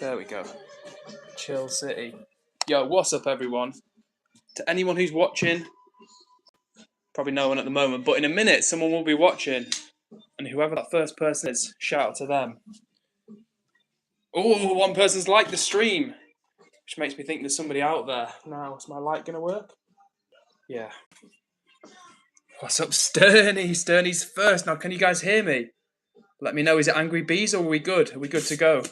There we go. Chill City. Yo, what's up, everyone? To anyone who's watching, probably no one at the moment, but in a minute, someone will be watching. And whoever that first person is, shout out to them. Oh, one person's liked the stream, which makes me think there's somebody out there. Now, is my light going to work? Yeah. What's up, Sterny? Sterny's first. Now, can you guys hear me? Let me know, is it Angry Bees or are we good? Are we good to go?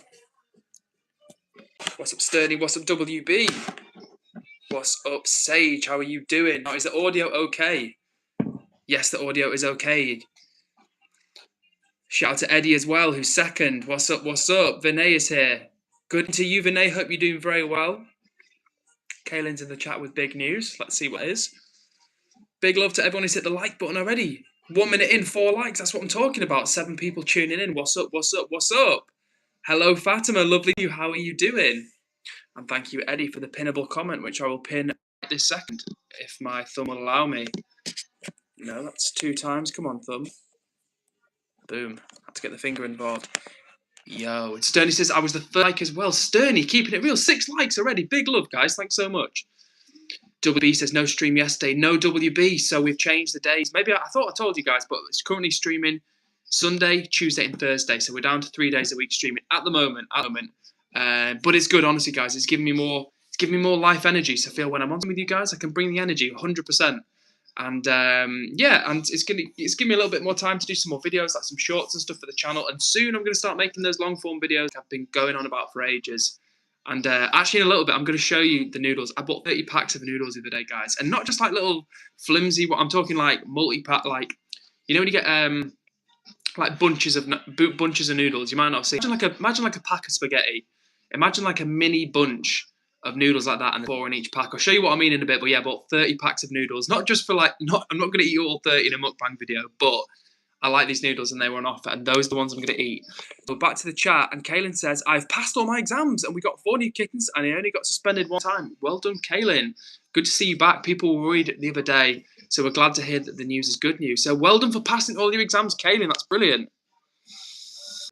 What's up, Sterny? What's up, WB? What's up, Sage? How are you doing? Now, is the audio okay? Yes, the audio is okay. Shout out to Eddie as well, who's second. What's up, what's up? Vinay is here. Good to you, Vinay. Hope you're doing very well. Kaylin's in the chat with big news. Let's see what it is. Big love to everyone who's hit the like button already. 1 minute in, 4 likes. That's what I'm talking about. 7 people tuning in. What's up, what's up, what's up? Hello, Fatima. Lovely you. How are you doing? And thank you, Eddie, for the pinnable comment, which I will pin this second, if my thumb will allow me. No, that's 2 times. Come on, thumb. Boom. Had to get the finger involved. Yo, and Sterny says I was the third like as well. Sterny, keeping it real. 6 likes already. Big love, guys. Thanks so much. WB says no stream yesterday. No WB, so we've changed the days. Maybe I thought I told you guys, but it's currently streaming Sunday, Tuesday, and Thursday. So we're down to 3 days a week streaming at the moment. But it's good, honestly, guys. It's giving me more. It's giving me more life energy. So I feel when I'm on with you guys, I can bring the energy 100%. And yeah, and it's giving me a little bit more time to do some more videos, like some shorts and stuff for the channel. And soon I'm going to start making those long form videos I've been going on about for ages. And actually, in a little bit, I'm going to show you the noodles. I bought 30 packs of noodles the other day, guys, and not just like little flimsy. What I'm talking like multi-pack, like you know when you get like bunches of noodles. You might not have seen. Imagine like a pack of spaghetti. Imagine like a mini bunch of noodles like that, and 4 in each pack. I'll show you what I mean in a bit, but yeah, I bought 30 packs of noodles. Not just for like, I'm not going to eat all 30 in a mukbang video, but I like these noodles and they were on offer, and those are the ones I'm going to eat. But back to the chat, and Kaylin says, I've passed all my exams, and we got 4 new kittens, and I only got suspended 1 time. Well done, Kaylin. Good to see you back. People were worried the other day, so we're glad to hear that the news is good news. So well done for passing all your exams, Kaylin. That's brilliant.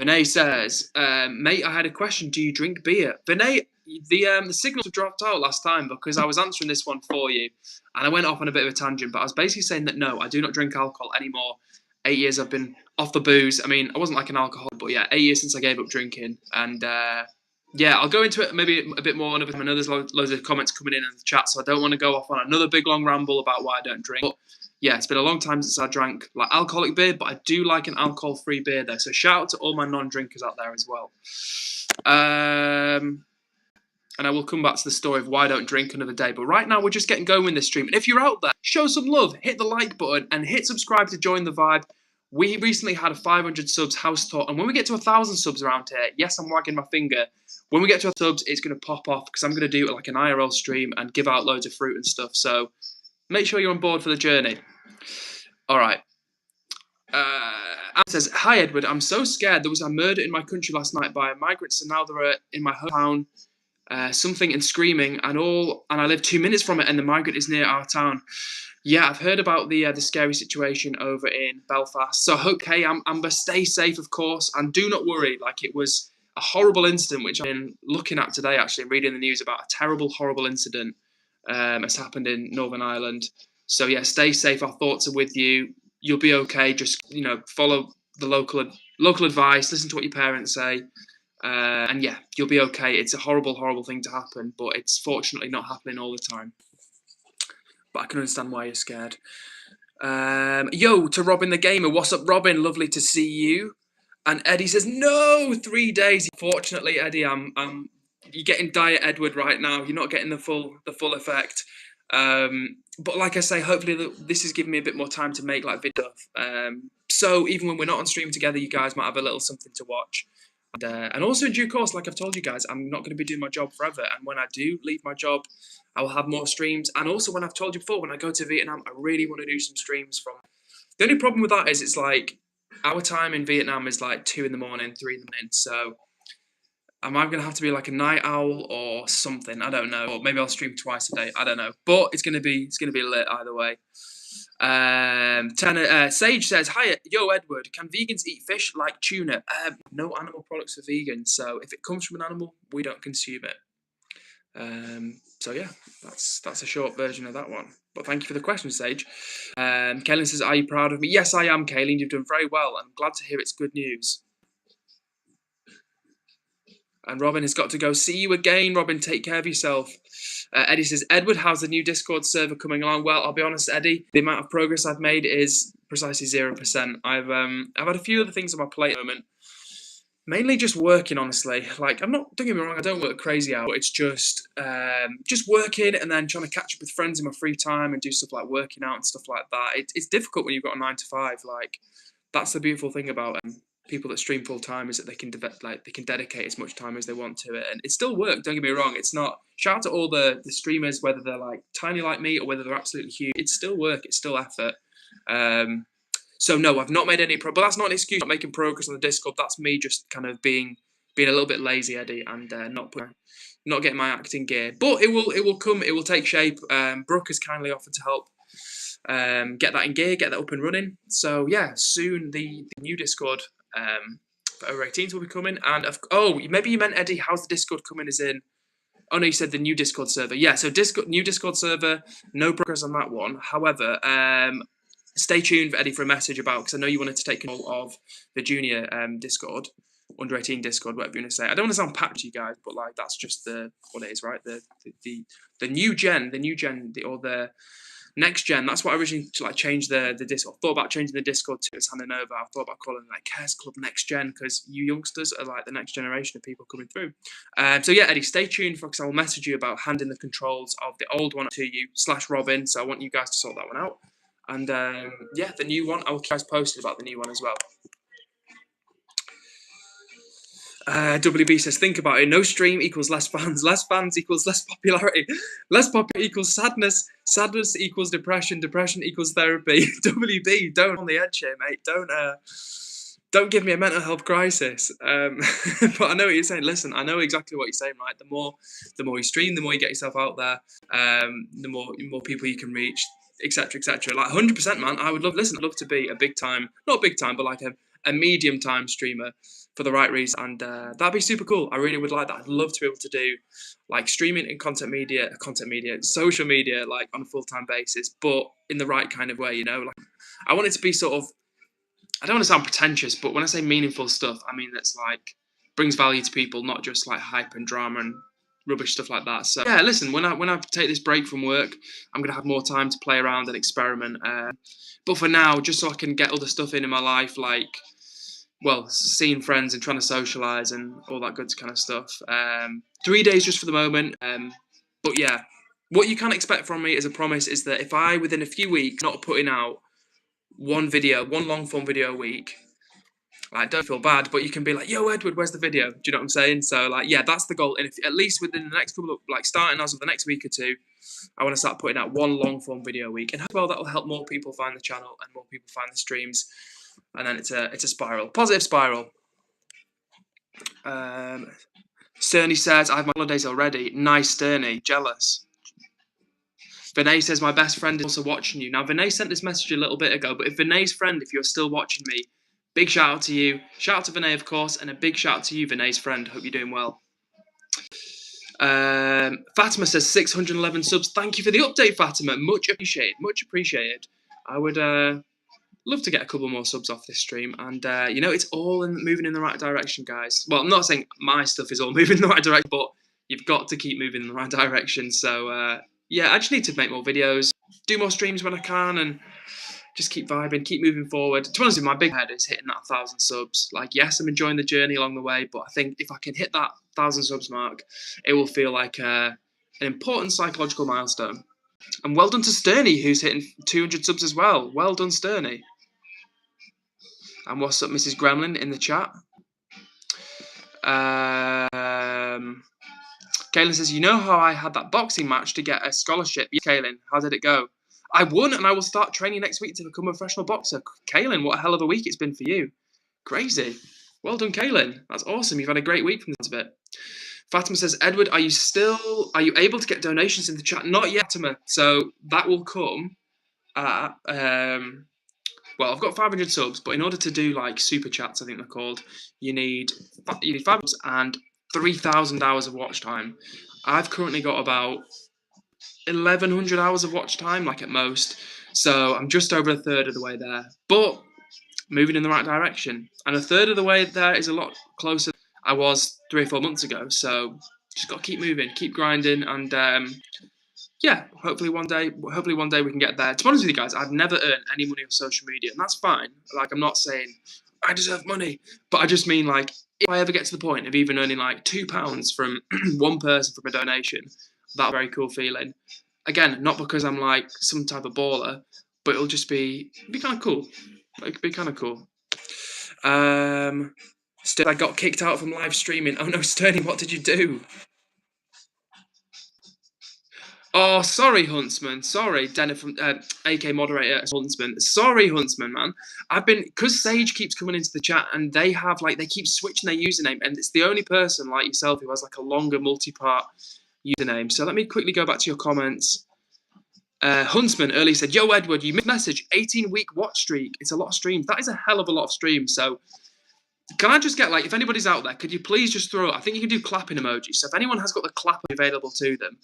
Vinay says, mate, I had a question. Do you drink beer? Vinay, the signals dropped out last time because I was answering this one for you, and I went off on a bit of a tangent, but I was basically saying that no, I do not drink alcohol anymore. 8 years I've been off the booze. I mean, I wasn't like an alcoholic, but yeah, 8 years since I gave up drinking. And yeah, I'll go into it maybe a bit more another time. I know there's loads of comments coming in the chat, so I don't want to go off on another big long ramble about why I don't drink. But yeah, it's been a long time since I drank like alcoholic beer, but I do like an alcohol-free beer though. So shout out to all my non-drinkers out there as well. And I will come back to the story of why I don't drink another day. But right now, we're just getting going with this stream. And if you're out there, show some love. Hit the like button and hit subscribe to join the vibe. We recently had a 500 subs house tour. And when we get to 1,000 subs around here, yes, I'm wagging my finger. When we get to 1,000 subs, it's going to pop off because I'm going to do like an IRL stream and give out loads of fruit and stuff. So make sure you're on board for the journey. All right. Anne says, hi, Edward. I'm so scared. There was a murder in my country last night by migrants, and now they're in my hometown. Something and screaming and I live 2 minutes from it, and the migrant is near our town. Yeah, I've heard about the scary situation over in Belfast. So okay, Amber, stay safe, of course, and do not worry. Like, it was a horrible incident, which I've been looking at today, actually, reading the news about a terrible, horrible incident that's happened in Northern Ireland. So yeah, stay safe. Our thoughts are with you. You'll be okay. Just follow the local advice. Listen to what your parents say. And yeah, you'll be okay. It's a horrible, horrible thing to happen, but it's fortunately not happening all the time. But I can understand why you're scared. Yo, to Robin the Gamer. What's up, Robin? Lovely to see you. And Eddie says, no, 3 days. Fortunately, Eddie, you're getting Diet Edward right now. You're not getting the full effect. But like I say, hopefully this is giving me a bit more time to make like video. So even when we're not on stream together, you guys might have a little something to watch. And also in due course, like I've told you guys, I'm not going to be doing my job forever. And when I do leave my job, I will have more streams. And also, when I've told you before, when I go to Vietnam, I really want to do some streams from. The only problem with that is it's like our time in Vietnam is like 2 in the morning, 3 in the morning. So am I going to have to be like a night owl or something? I don't know. Or maybe I'll stream twice a day. I don't know. But it's going to be lit either way. Sage says, "Hi, yo Edward. Can vegans eat fish like tuna? No animal products for vegans. So if it comes from an animal, we don't consume it." So yeah, that's a short version of that one. But thank you for the question, Sage. Kaylin says, "Are you proud of me?" Yes, I am, Kaylin. You've done very well. I'm glad to hear it's good news. And Robin has got to go. See you again, Robin. Take care of yourself. Eddie says, "Edward, how's the new Discord server coming along?" Well, I'll be honest, Eddie. The amount of progress I've made is precisely 0%. I've had a few other things on my plate at the moment. Mainly just working, honestly. Like, don't get me wrong, I don't work crazy hours. It's just working and then trying to catch up with friends in my free time and do stuff like working out and stuff like that. It's difficult when you've got a 9 to 5. Like, that's the beautiful thing about people that stream full time, is that they can dedicate as much time as they want to it, and it's still work. Don't get me wrong. It's not. Shout out to all the streamers, whether they're like tiny like me or whether they're absolutely huge. It's still work. It's still effort. So no, I've not made any progress. But that's not an excuse. Not making progress on the Discord. That's me just kind of being a little bit lazy, Eddie, and not getting my acting gear. But it will come. It will take shape. Brooke has kindly offered to help get that in gear, get that up and running. So yeah, soon the new Discord for over 18s will be coming. And maybe you meant, Eddie, how's the Discord coming? As in, oh no, you said the new Discord server. Yeah, so new Discord server. No progress on that one. However, stay tuned, Eddie, for a message about, because I know you wanted to take control of the junior Discord, under 18 Discord, whatever you want to say. I don't want to sound packed to you guys, but like that's just what it is, right? The new gen, or the next gen. That's what I originally changed the Discord. Thought about changing the Discord to handing over. I thought about calling it like Cares Club Next Gen, because you youngsters are like the next generation of people coming through. So yeah, Eddie, stay tuned, because I will message you about handing the controls of the old one to you / Robin. So I want you guys to sort that one out. And yeah, the new one, I will keep you guys posted about the new one as well. WB says, think about it. No stream equals less fans. Less fans equals less popularity. Less popularity equals sadness. Sadness equals depression. Depression equals therapy. WB, don't on the edge here, mate. Don't give me a mental health crisis. But I know what you're saying. Listen, I know exactly what you're saying, right? The more you stream, the more you get yourself out there, the more people you can reach, etc., etc. Like 100%, man. I'd love to be a big time, not big time, but like a medium time streamer for the right reason, and that'd be super cool. I really would like that. I'd love to be able to do like streaming and content media, social media, like on a full-time basis, but in the right kind of way, you know. Like, I want it to be sort of, I don't want to sound pretentious, but when I say meaningful stuff, I mean that's like brings value to people, not just like hype and drama and rubbish stuff like that. So yeah, listen, when I take this break from work, I'm gonna have more time to play around and experiment. But for now, just so I can get other stuff in my life, like, well, seeing friends and trying to socialise and all that good kind of stuff. 3 days just for the moment. But yeah, what you can expect from me as a promise is that if I, within a few weeks, not putting out one long form video a week, like, don't feel bad, but you can be like, yo, Edward, where's the video? Do you know what I'm saying? So like, yeah, that's the goal. And if at least within the next couple of, like, starting as of the next week or two, I want to start putting out one long form video a week. And as well, that will help more people find the channel and more people find the streams. And then it's a spiral, positive spiral. Sterny says, I have my holidays already. Nice, Sterny. Jealous. Vinay says, my best friend is also watching you. Now, Vinay sent this message a little bit ago, but if Vinay's friend, if you're still watching me, big shout out to you. Shout out to Vinay, of course, and a big shout out to you, Vinay's friend. Hope you're doing well. Fatima says 611 subs. Thank you for the update, Fatima. Much appreciated. Much appreciated. I would love to get a couple more subs off this stream, and you know, it's all moving in the right direction, guys. Well, I'm not saying my stuff is all moving in the right direction, but you've got to keep moving in the right direction. So yeah, I just need to make more videos, do more streams when I can, and just keep vibing, keep moving forward. To be honest with you, my big head is hitting that 1,000 subs. Like, yes, I'm enjoying the journey along the way, but I think if I can hit that 1,000 subs mark, it will feel like an important psychological milestone. And well done to Sterny, who's hitting 200 subs as well. Well done, Sterny. And what's up, Mrs. Gremlin, in the chat? Kaylin says, you know how I had that boxing match to get a scholarship? Yeah, Kaylin, how did it go? I won, and I will start training next week to become a professional boxer. Kaylin, what a hell of a week it's been for you. Crazy. Well done, Kaylin. That's awesome. You've had a great week from this bit. Fatima says, Edward, are you able to get donations in the chat? Not yet, Fatima. So that will come Well, I've got 500 subs, but in order to do like super chats, I think they're called, you need 5 subs and 3,000 hours of watch time. I've currently got about 1,100 hours of watch time, like at most. So I'm just over a third of the way there, but moving in the right direction. And a third of the way there is a lot closer than I was 3 or 4 months ago. So just got to keep moving, keep grinding, and yeah, hopefully one day we can get there. To be honest with you guys, I've never earned any money on social media, and that's fine. Like, I'm not saying I deserve money, but I just mean, like, if I ever get to the point of even earning like £2 from one person from a donation, that's a very cool feeling. Again, not because I'm like some type of baller, but it'll just be kind of cool. It'd be kind of cool. Still, I got kicked out from live streaming. Oh no, Sterling, what did you do? Oh, sorry, Huntsman. Sorry, Denner from AK moderator Huntsman. Sorry, Huntsman, man. I've been, because Sage keeps coming into the chat and they have like, they keep switching their username, and it's the only person like yourself who has like a longer multi-part username. So let me quickly go back to your comments. Huntsman earlier said, "Yo, Edward, you missed message. 18-week watch streak. It's a lot of streams. That is a hell of a lot of streams. So can I just get, like, if anybody's out there, could you please just throw, I think you can do clapping emojis. So if anyone has got the clap available to them,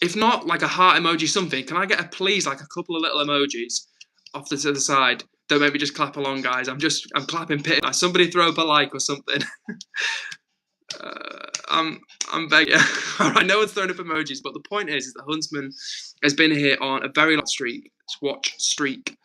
if not, like a heart emoji, something, can I get please, like a couple of little emojis off to the side? Don't make me just clap along, guys. I'm clapping pit. Like, somebody throw up a like or something. I'm begging. All right, no one's throwing up emojis, but the point is that Huntsman has been here on a very long watch streak.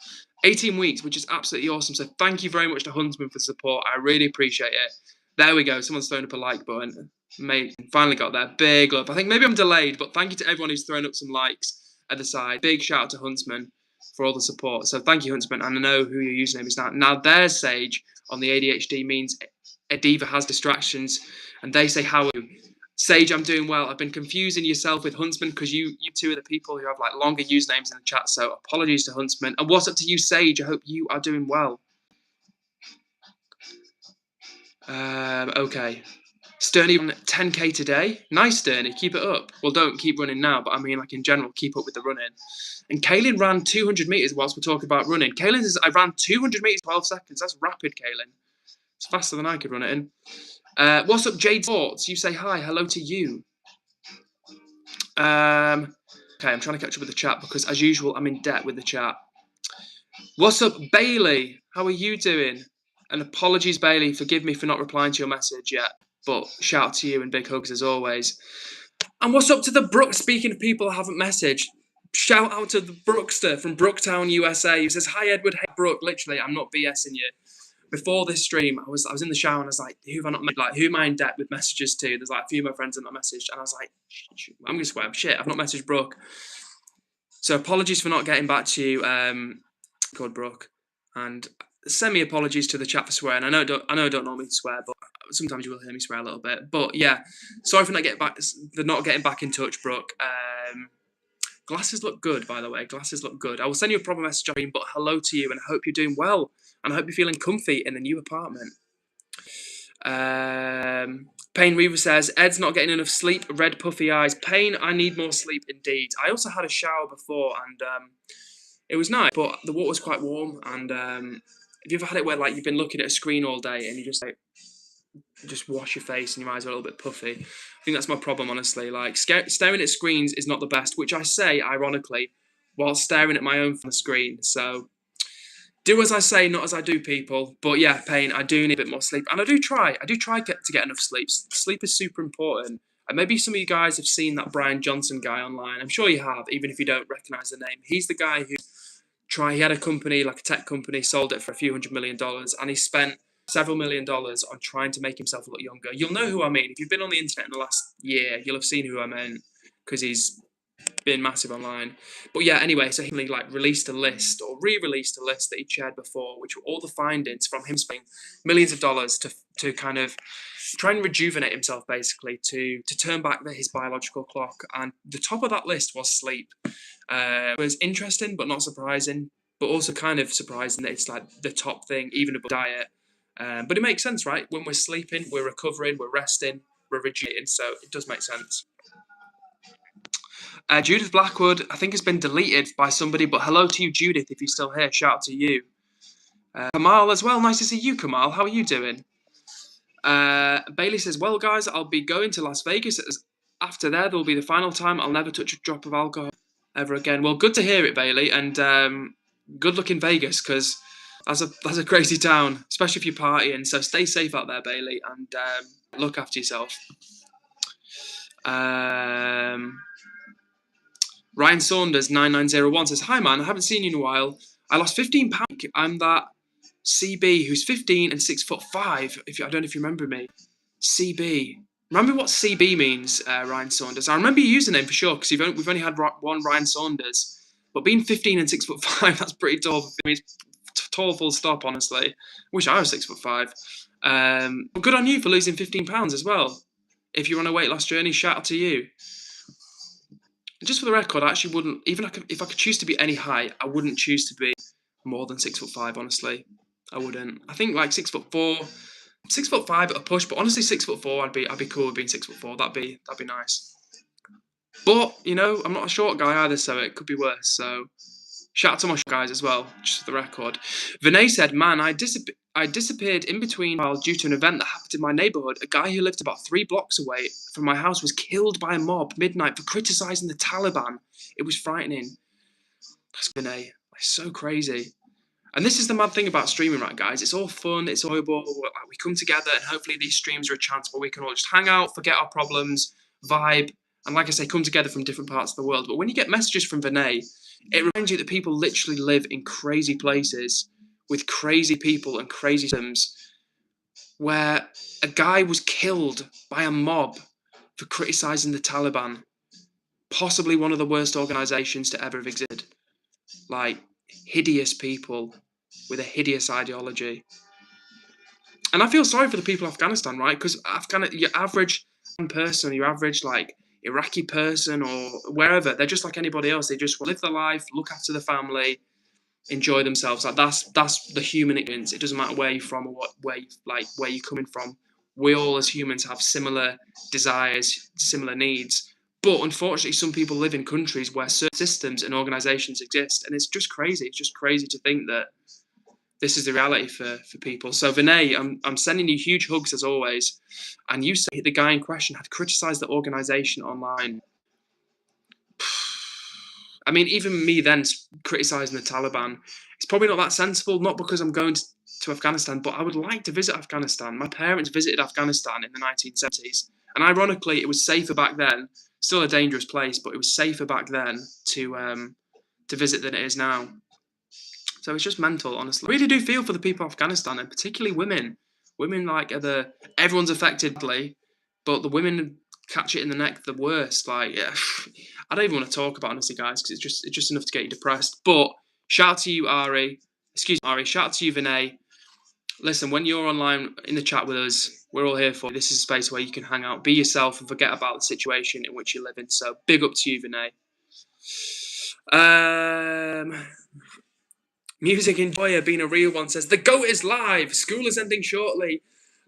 18 weeks, which is absolutely awesome. So thank you very much to Huntsman for the support. I really appreciate it. There we go. Someone's thrown up a like button. Mate, finally got there. Big love. I think maybe I'm delayed, but thank you to everyone who's thrown up some likes at the side. Big shout out to Huntsman for all the support. So thank you, Huntsman. And I know who your username is now. Now, there's Sage on the ADHD means Ediva has distractions. And they say, how are you? Sage, I'm doing well. I've been confusing yourself with Huntsman because you two are the people who have like longer usernames in the chat. So apologies to Huntsman. And what's up to you, Sage? I hope you are doing well. Okay. Sterney on 10k today. Nice, Sterney. Keep it up. Well, don't keep running now, but I mean, like in general, keep up with the running. And Kaylin ran 200 meters whilst we're talking about running. Kaylin says, I ran 200 meters 12 seconds. That's rapid, Kaylin. It's faster than I could run it in. What's up, Jade Sports? You say hi. Hello to you. Okay, I'm trying to catch up with the chat because, as usual, I'm in debt with the chat. What's up, Bailey? How are you doing? And apologies, Bailey. Forgive me for not replying to your message yet. But shout out to you and big hugs as always. And what's up to the Brook? Speaking of people I haven't messaged, shout out to the Brookster from Brooktown, USA. Who says, hi, Edward. Hey, Brooke. Literally, I'm not BSing you. Before this stream, I was in the shower and I was like, who am I in debt with messages to? There's like a few of my friends that not messaged, and I was like, I'm gonna swear, shit, I've not messaged Brooke. So apologies for not getting back to you, called Brooke, and send me apologies to the chat for swearing. I know I don't normally swear, but sometimes you will hear me swear a little bit. But yeah, sorry for not getting back in touch, Brooke. Glasses look good, by the way. Glasses look good. I will send you a proper message, but hello to you, and I hope you're doing well. And I hope you're feeling comfy in the new apartment. Payne Reaver says, Ed's not getting enough sleep, red puffy eyes. Payne, I need more sleep indeed. I also had a shower before, and it was nice, but the water was quite warm. And have you ever had it where like you've been looking at a screen all day and you just wash your face and your eyes are a little bit puffy? I think that's my problem, honestly. Like, staring at screens is not the best, which I say, ironically, while staring at my own screen. So do as I say, not as I do, people. But yeah, Payne, I do need a bit more sleep. And I do try to get enough sleep. Sleep is super important. And maybe some of you guys have seen that Brian Johnson guy online. I'm sure you have, even if you don't recognise the name. He's the guy who he had a company, like a tech company, sold it for a few $100 million. And he spent several $1 million on trying to make himself look younger. You'll know who I mean. If you've been on the internet in the last year, you'll have seen who I mean, because he's been massive online. But yeah, anyway, so he like released a list or re-released a list that he'd shared before, which were all the findings from him spending millions of dollars to kind of try and rejuvenate himself, basically, to turn back his biological clock. And the top of that list was sleep. It was interesting but not surprising, but also kind of surprising that it's like the top thing, even above diet. But it makes sense, right? When we're sleeping, we're recovering, we're resting, we're rejuvenating, so it does make sense. Judith Blackwood, I think, has been deleted by somebody, but hello to you, Judith, if you're still here. Shout out to you. Kamal as well. Nice to see you, Kamal. How are you doing? Bailey says, well, guys, I'll be going to Las Vegas. After there will be the final time. I'll never touch a drop of alcohol ever again. Well, good to hear it, Bailey, and good luck in Vegas, because that's a crazy town, especially if you're partying. So stay safe out there, Bailey, and look after yourself. Ryan Saunders 9901 says, hi man, I haven't seen you in a while. I lost 15 pounds. I'm that CB who's 15 and 6'5". I don't know if you remember me. CB. Remember what CB means, Ryan Saunders? I remember your username for sure, because we've only had one Ryan Saunders. But being 15 and 6'5", that's pretty tall. I mean, it's tall full stop, honestly. Wish I was 6'5". But good on you for losing 15 pounds as well. If you're on a weight loss journey, shout out to you. Just for the record, I actually wouldn't, even if I could choose to be any height, I wouldn't choose to be more than 6'5", honestly. I wouldn't. I think like 6'4", 6'5" at a push, but honestly 6'4", I'd be cool with being 6'4". That'd be nice. But, you know, I'm not a short guy either, so it could be worse. So shout out to my short guys as well, just for the record. Vinay said, man, I disappeared in between while due to an event that happened in my neighbourhood. A guy who lived about 3 blocks away from my house was killed by a mob midnight for criticising the Taliban. It was frightening. That's Vinay. It's so crazy. And this is the mad thing about streaming, right, guys? It's all fun, it's enjoyable. We come together, and hopefully these streams are a chance where we can all just hang out, forget our problems, vibe, and like I say, come together from different parts of the world. But when you get messages from Vinay, it reminds you that people literally live in crazy places with crazy people and crazy systems, where a guy was killed by a mob for criticising the Taliban, possibly one of the worst organisations to ever have existed. Like, hideous people with a hideous ideology. And I feel sorry for the people of Afghanistan, right? Because your average person, your average like Iraqi person or wherever, they're just like anybody else. They just live their life, look after the family, enjoy themselves. Like that's the human experience. It doesn't matter where you're from or where you're coming from. We all as humans have similar desires, similar needs. But unfortunately, some people live in countries where certain systems and organisations exist, and it's just crazy. It's just crazy to think that this is the reality for people. So Vinay, I'm sending you huge hugs as always. And you say the guy in question had criticised the organisation online. I mean, even me then criticising the Taliban, it's probably not that sensible, not because I'm going to Afghanistan, but I would like to visit Afghanistan. My parents visited Afghanistan in the 1970s. And ironically, it was safer back then. Still a dangerous place, but it was safer back then to visit than it is now. So it's just mental, honestly. I really do feel for the people of Afghanistan, and particularly women. Women like everyone's affected badly, but the women catch it in the neck the worst. Like, yeah, I don't even want to talk about it, honestly, guys, because it's just enough to get you depressed. But shout out to you, Ari. Excuse me, Ari. Shout out to you, Vinay. Listen, when you're online in the chat with us, we're all here for you. This is a space where you can hang out, be yourself, and forget about the situation in which you live in. So big up to you, Vinay. Music Enjoyer, being a real one, says, the GOAT is live. School is ending shortly.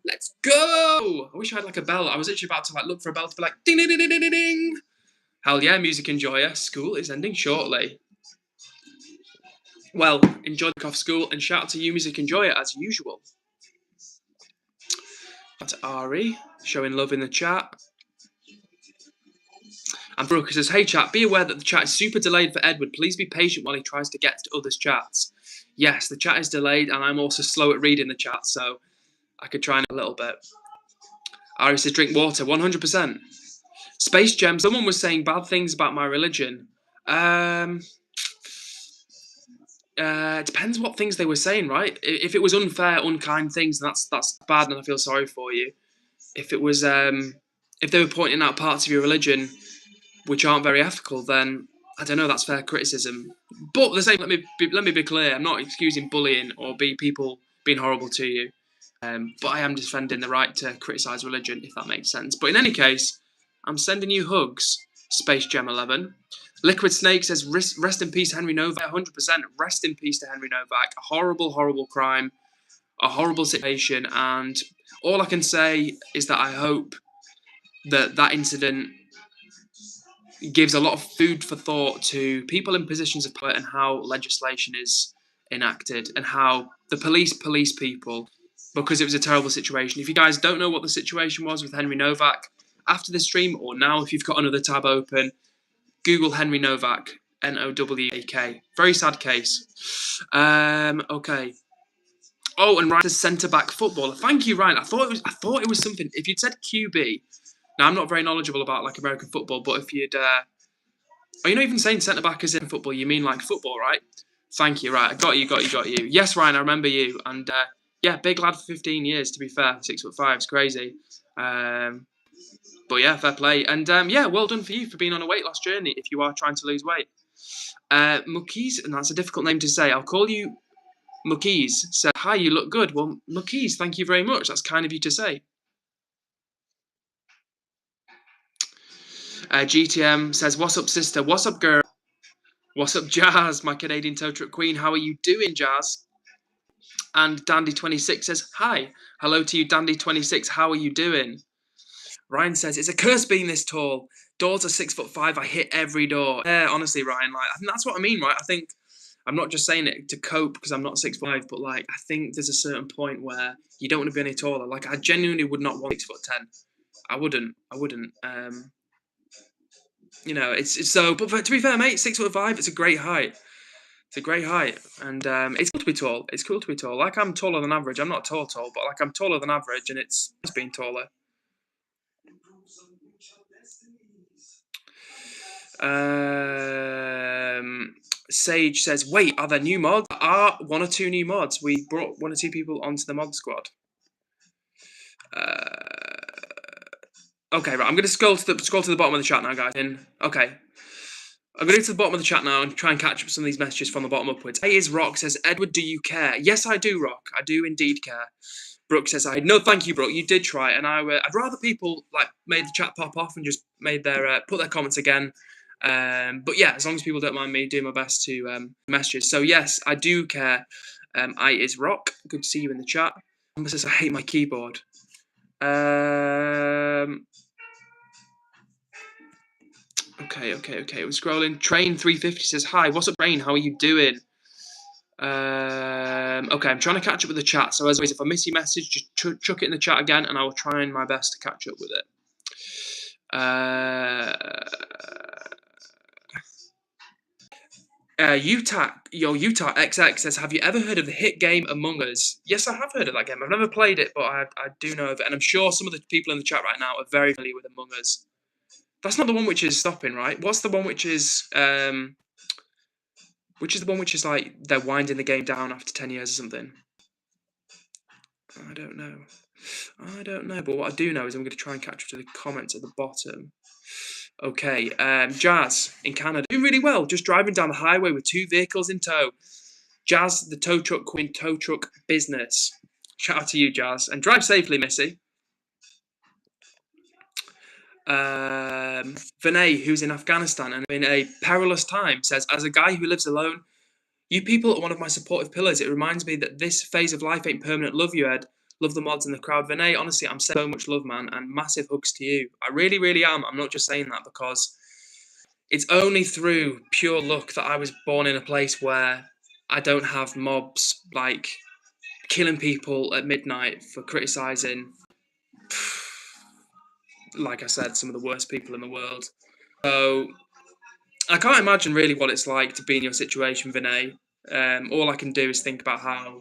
Let's go. I wish I had like a bell. I was actually about to like look for a bell to be like, ding, ding, ding, ding, ding, ding. Hell yeah, Music Enjoyer. School is ending shortly. Well, enjoy the off school, and shout out to you, Music Enjoyer, as usual. Shout out to Ari, showing love in the chat. And Brooke says, hey chat, be aware that the chat is super delayed for Edward. Please be patient while he tries to get to others' chats. Yes, the chat is delayed, and I'm also slow at reading the chat, so I could try a little bit. Ari says, drink water, 100%. Space Gem, someone was saying bad things about my religion. It depends what things they were saying, right? If it was unfair, unkind things, that's bad, and I feel sorry for you. If it was, if they were pointing out parts of your religion which aren't very ethical, then I don't know, that's fair criticism. But the same, let me be clear, I'm not excusing bullying or people being horrible to you. But I am defending the right to criticise religion, if that makes sense. But in any case, I'm sending you hugs, Space Gem 11. Liquid Snake says, rest in peace, Henry Novak. 100% rest in peace to Henry Novak. A horrible, horrible crime, a horrible situation. And all I can say is that I hope that incident gives a lot of food for thought to people in positions of power and how legislation is enacted and how the police people because it was a terrible situation. If you guys don't know what the situation was with Henry Novak, after the stream or now if you've got another tab open, Google Henry Novak, Nowak. Very sad case. Okay. Oh, and Ryan says centre-back footballer. Thank you, Ryan. I thought it was something. If you'd said QB, now I'm not very knowledgeable about like American football, but if you'd you're not even saying centre-back as in football, you mean like football, right? Thank you, right. I got you. Yes, Ryan, I remember you. And yeah, big lad for 15 years, to be fair. 6'5", it's crazy. But yeah, fair play. And yeah, well done for you for being on a weight loss journey if you are trying to lose weight. Mukees, and that's a difficult name to say. I'll call you Mukees. Said, hi, you look good. Well, Mukees, thank you very much. That's kind of you to say. GTM says, what's up, sister? What's up, girl? What's up, Jazz, my Canadian tow truck queen? How are you doing, Jazz? And Dandy26 says, hi. Hello to you, Dandy26. How are you doing? Ryan says, it's a curse being this tall. Doors are 6'5". I hit every door. Yeah, honestly, Ryan, like, I think that's what I mean, right? I think I'm not just saying it to cope because I'm not 6'5", but like I think there's a certain point where you don't want to be any taller. Like I genuinely would not want 6'10". I wouldn't. You know, it's so. But to be fair, mate, 6'5", it's a great height. It's a great height, and it's cool to be tall. It's cool to be tall. Like I'm taller than average. I'm not tall, but like I'm taller than average, and it's being taller. Sage says, wait, are there new mods? There are 1 or 2 new mods. We brought 1 or 2 people onto the mod squad. Okay, right. I'm going to scroll to the bottom of the chat now, guys. Okay. I'm going to go to the bottom of the chat now and try and catch up some of these messages from the bottom upwards. Hey, is Rock says, Edward, do you care? Yes, I do, Rock. I do indeed care. Brooke says, no, thank you, Brooke. You did try, and I'd rather people like made the chat pop off and just made their put their comments again. But yeah, as long as people don't mind me doing my best to messages. So yes, I do care. I is Rock. Good to see you in the chat. Amber says, I hate my keyboard. Okay. We're scrolling. Train 350 says, hi, what's up, Train? How are you doing? Okay, I'm trying to catch up with the chat. So as always, if I miss your message, just chuck it in the chat again, and I will try my best to catch up with it. Utah XX says, have you ever heard of the hit game Among Us? Yes, I have heard of that game. I've never played it, but I do know of it, and I'm sure some of the people in the chat right now are very familiar with Among Us. That's not the one which is stopping, right? What's the one which is like they're winding the game down after 10 years or something? I don't know. But what I do know is I'm going to try and catch up to the comments at the bottom. Okay, Jazz in Canada doing really well. Just driving down the highway with 2 vehicles in tow. Jazz, the tow truck queen, tow truck business. Shout out to you, Jazz, and drive safely, Missy. Vinay, who's in Afghanistan and in a perilous time, says, as a guy who lives alone, you people are one of my supportive pillars. It reminds me that this phase of life ain't permanent. Love you, Ed. Love the mods and the crowd. Vinay, honestly, I'm sending so much love, man, and massive hugs to you. I really, really am. I'm not just saying that because it's only through pure luck that I was born in a place where I don't have mobs, like, killing people at midnight for criticising, like I said, some of the worst people in the world. So I can't imagine really what it's like to be in your situation, Vinay. All I can do is think about how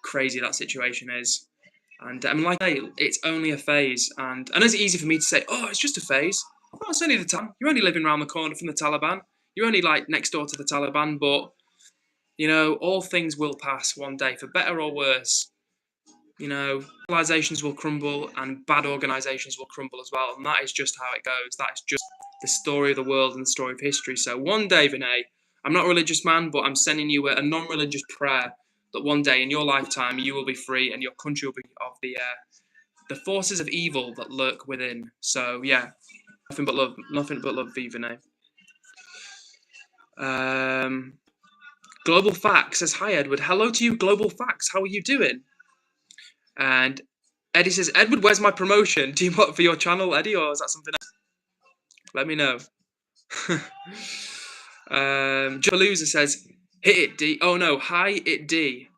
crazy that situation is. And I mean, like I say, it's only a phase. And I know it's easy for me to say, oh, it's just a phase. Well, it's only the time. You're only living around the corner from the Taliban. You're only like next door to the Taliban. But, you know, all things will pass one day, for better or worse. You know, civilizations will crumble and bad organizations will crumble as well. And that is just how it goes. That is just the story of the world and the story of history. So one day, Vinay, I'm not a religious man, but I'm sending you a non-religious prayer that one day in your lifetime you will be free and your country will be of the forces of evil that lurk within. So yeah, nothing but love for you, Vinay. Global Facts says, hi, Edward. Hello to you, Global Facts. How are you doing? And Eddie says, Edward, where's my promotion? Do you want for your channel, Eddie, or is that something else? Let me know. Jaluza says, hit it D. Oh no, hi it D.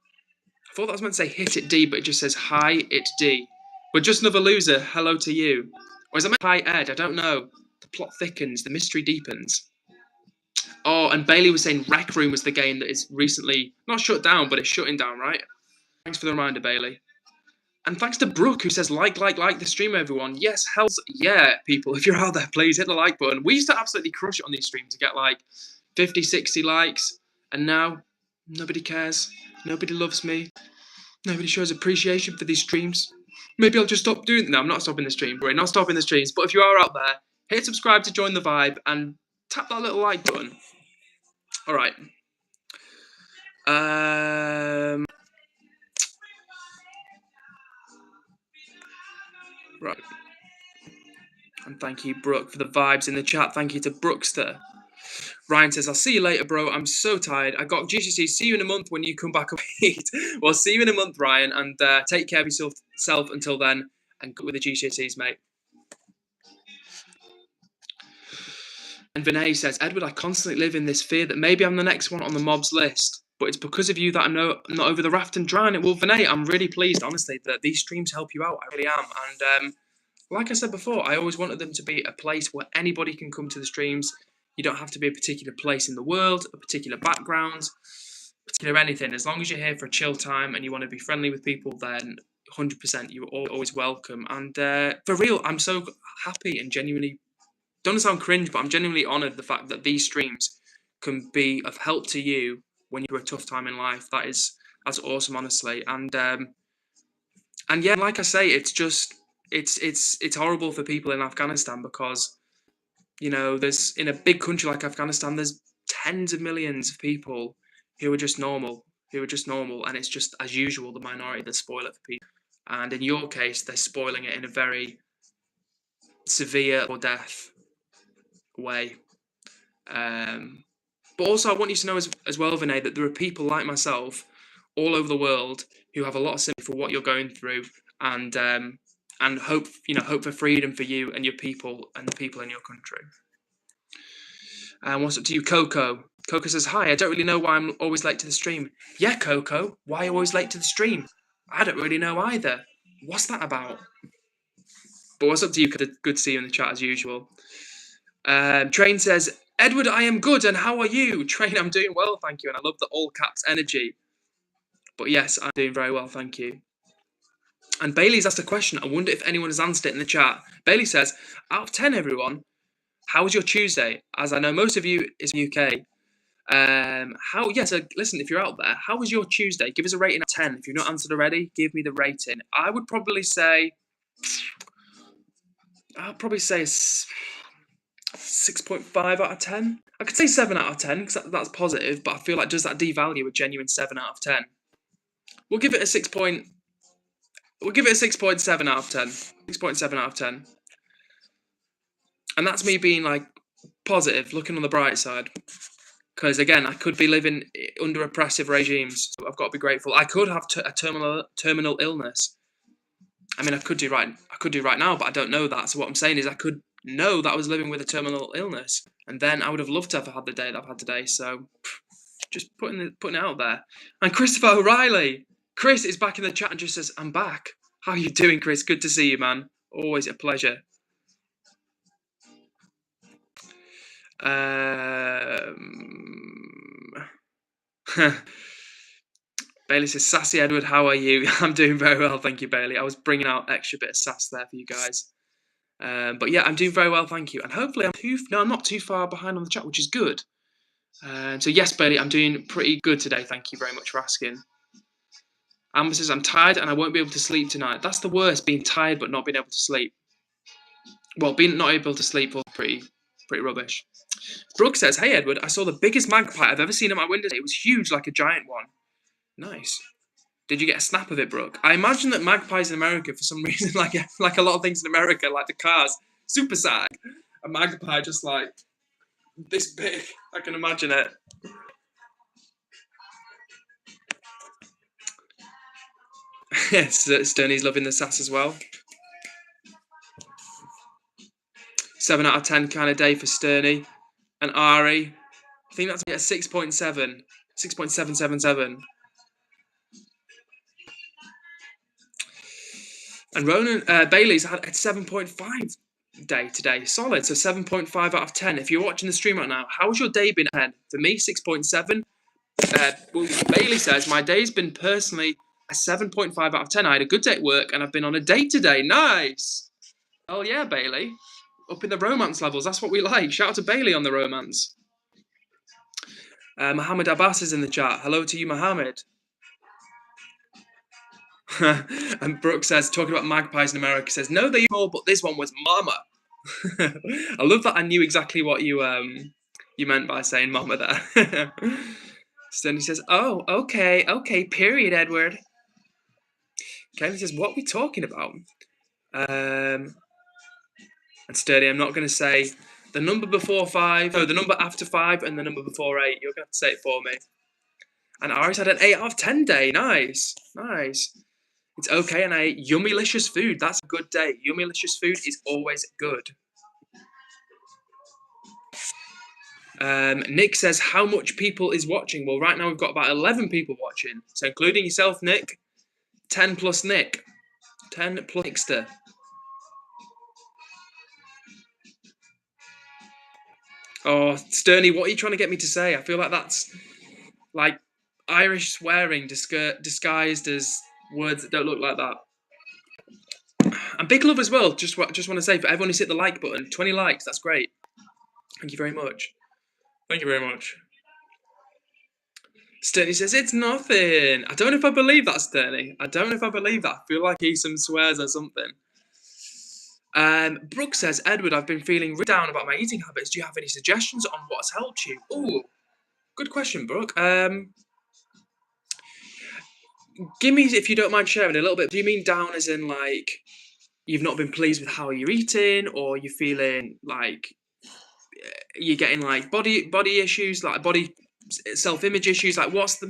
I thought that was meant to say hit it D, but it just says hi it D. But just another loser, hello to you. Or is that meant hi Ed? I don't know. The plot thickens, the mystery deepens. Oh, and Bailey was saying Rec Room was the game that is recently, not shut down, but it's shutting down, right? Thanks for the reminder, Bailey. And thanks to Brooke, who says, like the stream, everyone. Yes, hells yeah, people. If you're out there, please hit the like button. We used to absolutely crush it on these streams to get like 50, 60 likes. And now, nobody cares. Nobody loves me. Nobody shows appreciation for these streams. Maybe I'll just stop doing... No, I'm not stopping the stream. We're not stopping the streams. But if you are out there, hit subscribe to join the vibe and tap that little like button. All right. Right. And thank you, Brooke, for the vibes in the chat. Thank you to Brookster. Ryan says, I'll see you later, bro. I'm so tired. I got GCC. See you in a month when you come back up eat. Well, see you in a month, Ryan, and take care of yourself until then, and good with the GCSEs, mate. And Vinay says, Edward, I constantly live in this fear that maybe I'm the next one on the mob's list, but it's because of you that I'm not over the raft and drowning. Well, Vinay, I'm really pleased, honestly, that these streams help you out. I really am. And like I said before, I always wanted them to be a place where anybody can come to the streams. You don't have to be a particular place in the world, a particular background, particular anything. As long as you're here for a chill time and you want to be friendly with people, then 100% you're always welcome. And for real, I'm so happy and genuinely, don't sound cringe, but I'm genuinely honoured the fact that these streams can be of help to you when you're a tough time in life. That's awesome, honestly. And yeah, like I say, it's just it's horrible for people in Afghanistan because, you know, there's in a big country like Afghanistan, there's tens of millions of people who are just normal, and it's just, as usual, the minority that spoil it for people. And in your case, they're spoiling it in a very severe or death way. But also, I want you to know as well, Vinay, that there are people like myself all over the world who have a lot of sympathy for what you're going through, and hope for freedom for you and your people and the people in your country. And what's up to you, Coco? Coco says, hi, I don't really know why I'm always late to the stream. Yeah, Coco, why are you always late to the stream? I don't really know either. What's that about? But what's up to you? Good to see you in the chat as usual. Train says, Edward, I am good, and how are you? Train, I'm doing well, thank you, and I love the all caps energy. But yes, I'm doing very well, thank you. And Bailey's asked a question. I wonder if anyone has answered it in the chat. Bailey says, out of 10, everyone, how was your Tuesday? As I know most of you is UK. So listen, if you're out there, how was your Tuesday? Give us a rating of 10. If you've not answered already, give me the rating. I would probably say, I'll probably say 6.5 out of 10. I could say 7 out of 10 because that's positive, but I feel like does that devalue a genuine 7 out of 10? We'll give it a 6.7 out of 10. 6.7 out of 10. And that's me being like positive, looking on the bright side. Because again, I could be living under oppressive regimes. So I've got to be grateful. I could have a terminal illness. I mean, I could do right now, but I don't know that. So what I'm saying is, I could know that I was living with a terminal illness, and then I would have loved to have had the day that I've had today. So just putting it out there. And Christopher O'Reilly, Chris is back in the chat and just says, "I'm back. How are you doing, Chris? Good to see you, man. Always a pleasure." Bailey says, "Sassy Edward, how are you?" I'm doing very well, thank you, Bailey. I was bringing out extra bit of sass there for you guys. But yeah, I'm doing very well, thank you. And hopefully I'm not too far behind on the chat, which is good. So yes, Bailey, I'm doing pretty good today. Thank you very much for asking. Amber says, I'm tired and I won't be able to sleep tonight. That's the worst, being tired but not being able to sleep. Well, being not able to sleep was pretty rubbish. Brooke says, hey, Edward, I saw the biggest magpie I've ever seen at my window. It was huge, like a giant one. Nice. Did you get a snap of it, Brooke? I imagine that magpies in America, for some reason, like a lot of things in America, like the cars, super sag. A magpie just like this big. I can imagine it. Yes, Stoney's loving the sass as well. 7 out of 10 kind of day for Sterney. And Ari, I think that's a 6.7, 6.777. And Ronan Bailey's had a 7.5 day today. Solid. So 7.5 out of 10. If you're watching the stream right now, how's your day been? 10. For me, 6.7. Bailey says, my day's been personally a 7.5 out of 10. I had a good day at work and I've been on a date today. Nice. Oh yeah, Bailey. Up in the romance levels. That's what we like. Shout out to Bailey on the romance. Mohammed Abbas is in the chat. Hello to you, Mohammed. And Brooke says, talking about magpies in America, says, no, they're small, but this one was mama. I love that I knew exactly what you meant by saying mama there. Stoney says, oh, okay, period, Edward. Kevin says, what are we talking about? And Sturdy, I'm not going to say the number before 5, no, the number after 5 and the number before 8. You're going to have to say it for me. And Iris had an 8 out of 10 day. Nice. It's okay, and I ate yummylicious food. That's a good day. Yummylicious food is always good. Nick says, how much people is watching? Well, right now we've got about 11 people watching. So including yourself, Nick, 10 plus Nick. 10 plus Nickster. Oh, Sterney, what are you trying to get me to say? I feel like that's like Irish swearing disguised as words that don't look like that. And big love as well. Just want to say, for everyone who's hit the like button, 20 likes, that's great. Thank you very much. Thank you very much. Sterney says, it's nothing. I don't know if I believe that, Sterney. I don't know if I believe that. I feel like he some swears or something. Brooke says, Edward, I've been feeling really down about my eating habits. Do you have any suggestions on what's helped you? Ooh, good question, Brooke. Give me, if you don't mind sharing a little bit. Do you mean down as in like you've not been pleased with how you're eating, or you're feeling like you're getting like body issues, like body self-image issues? Like what's the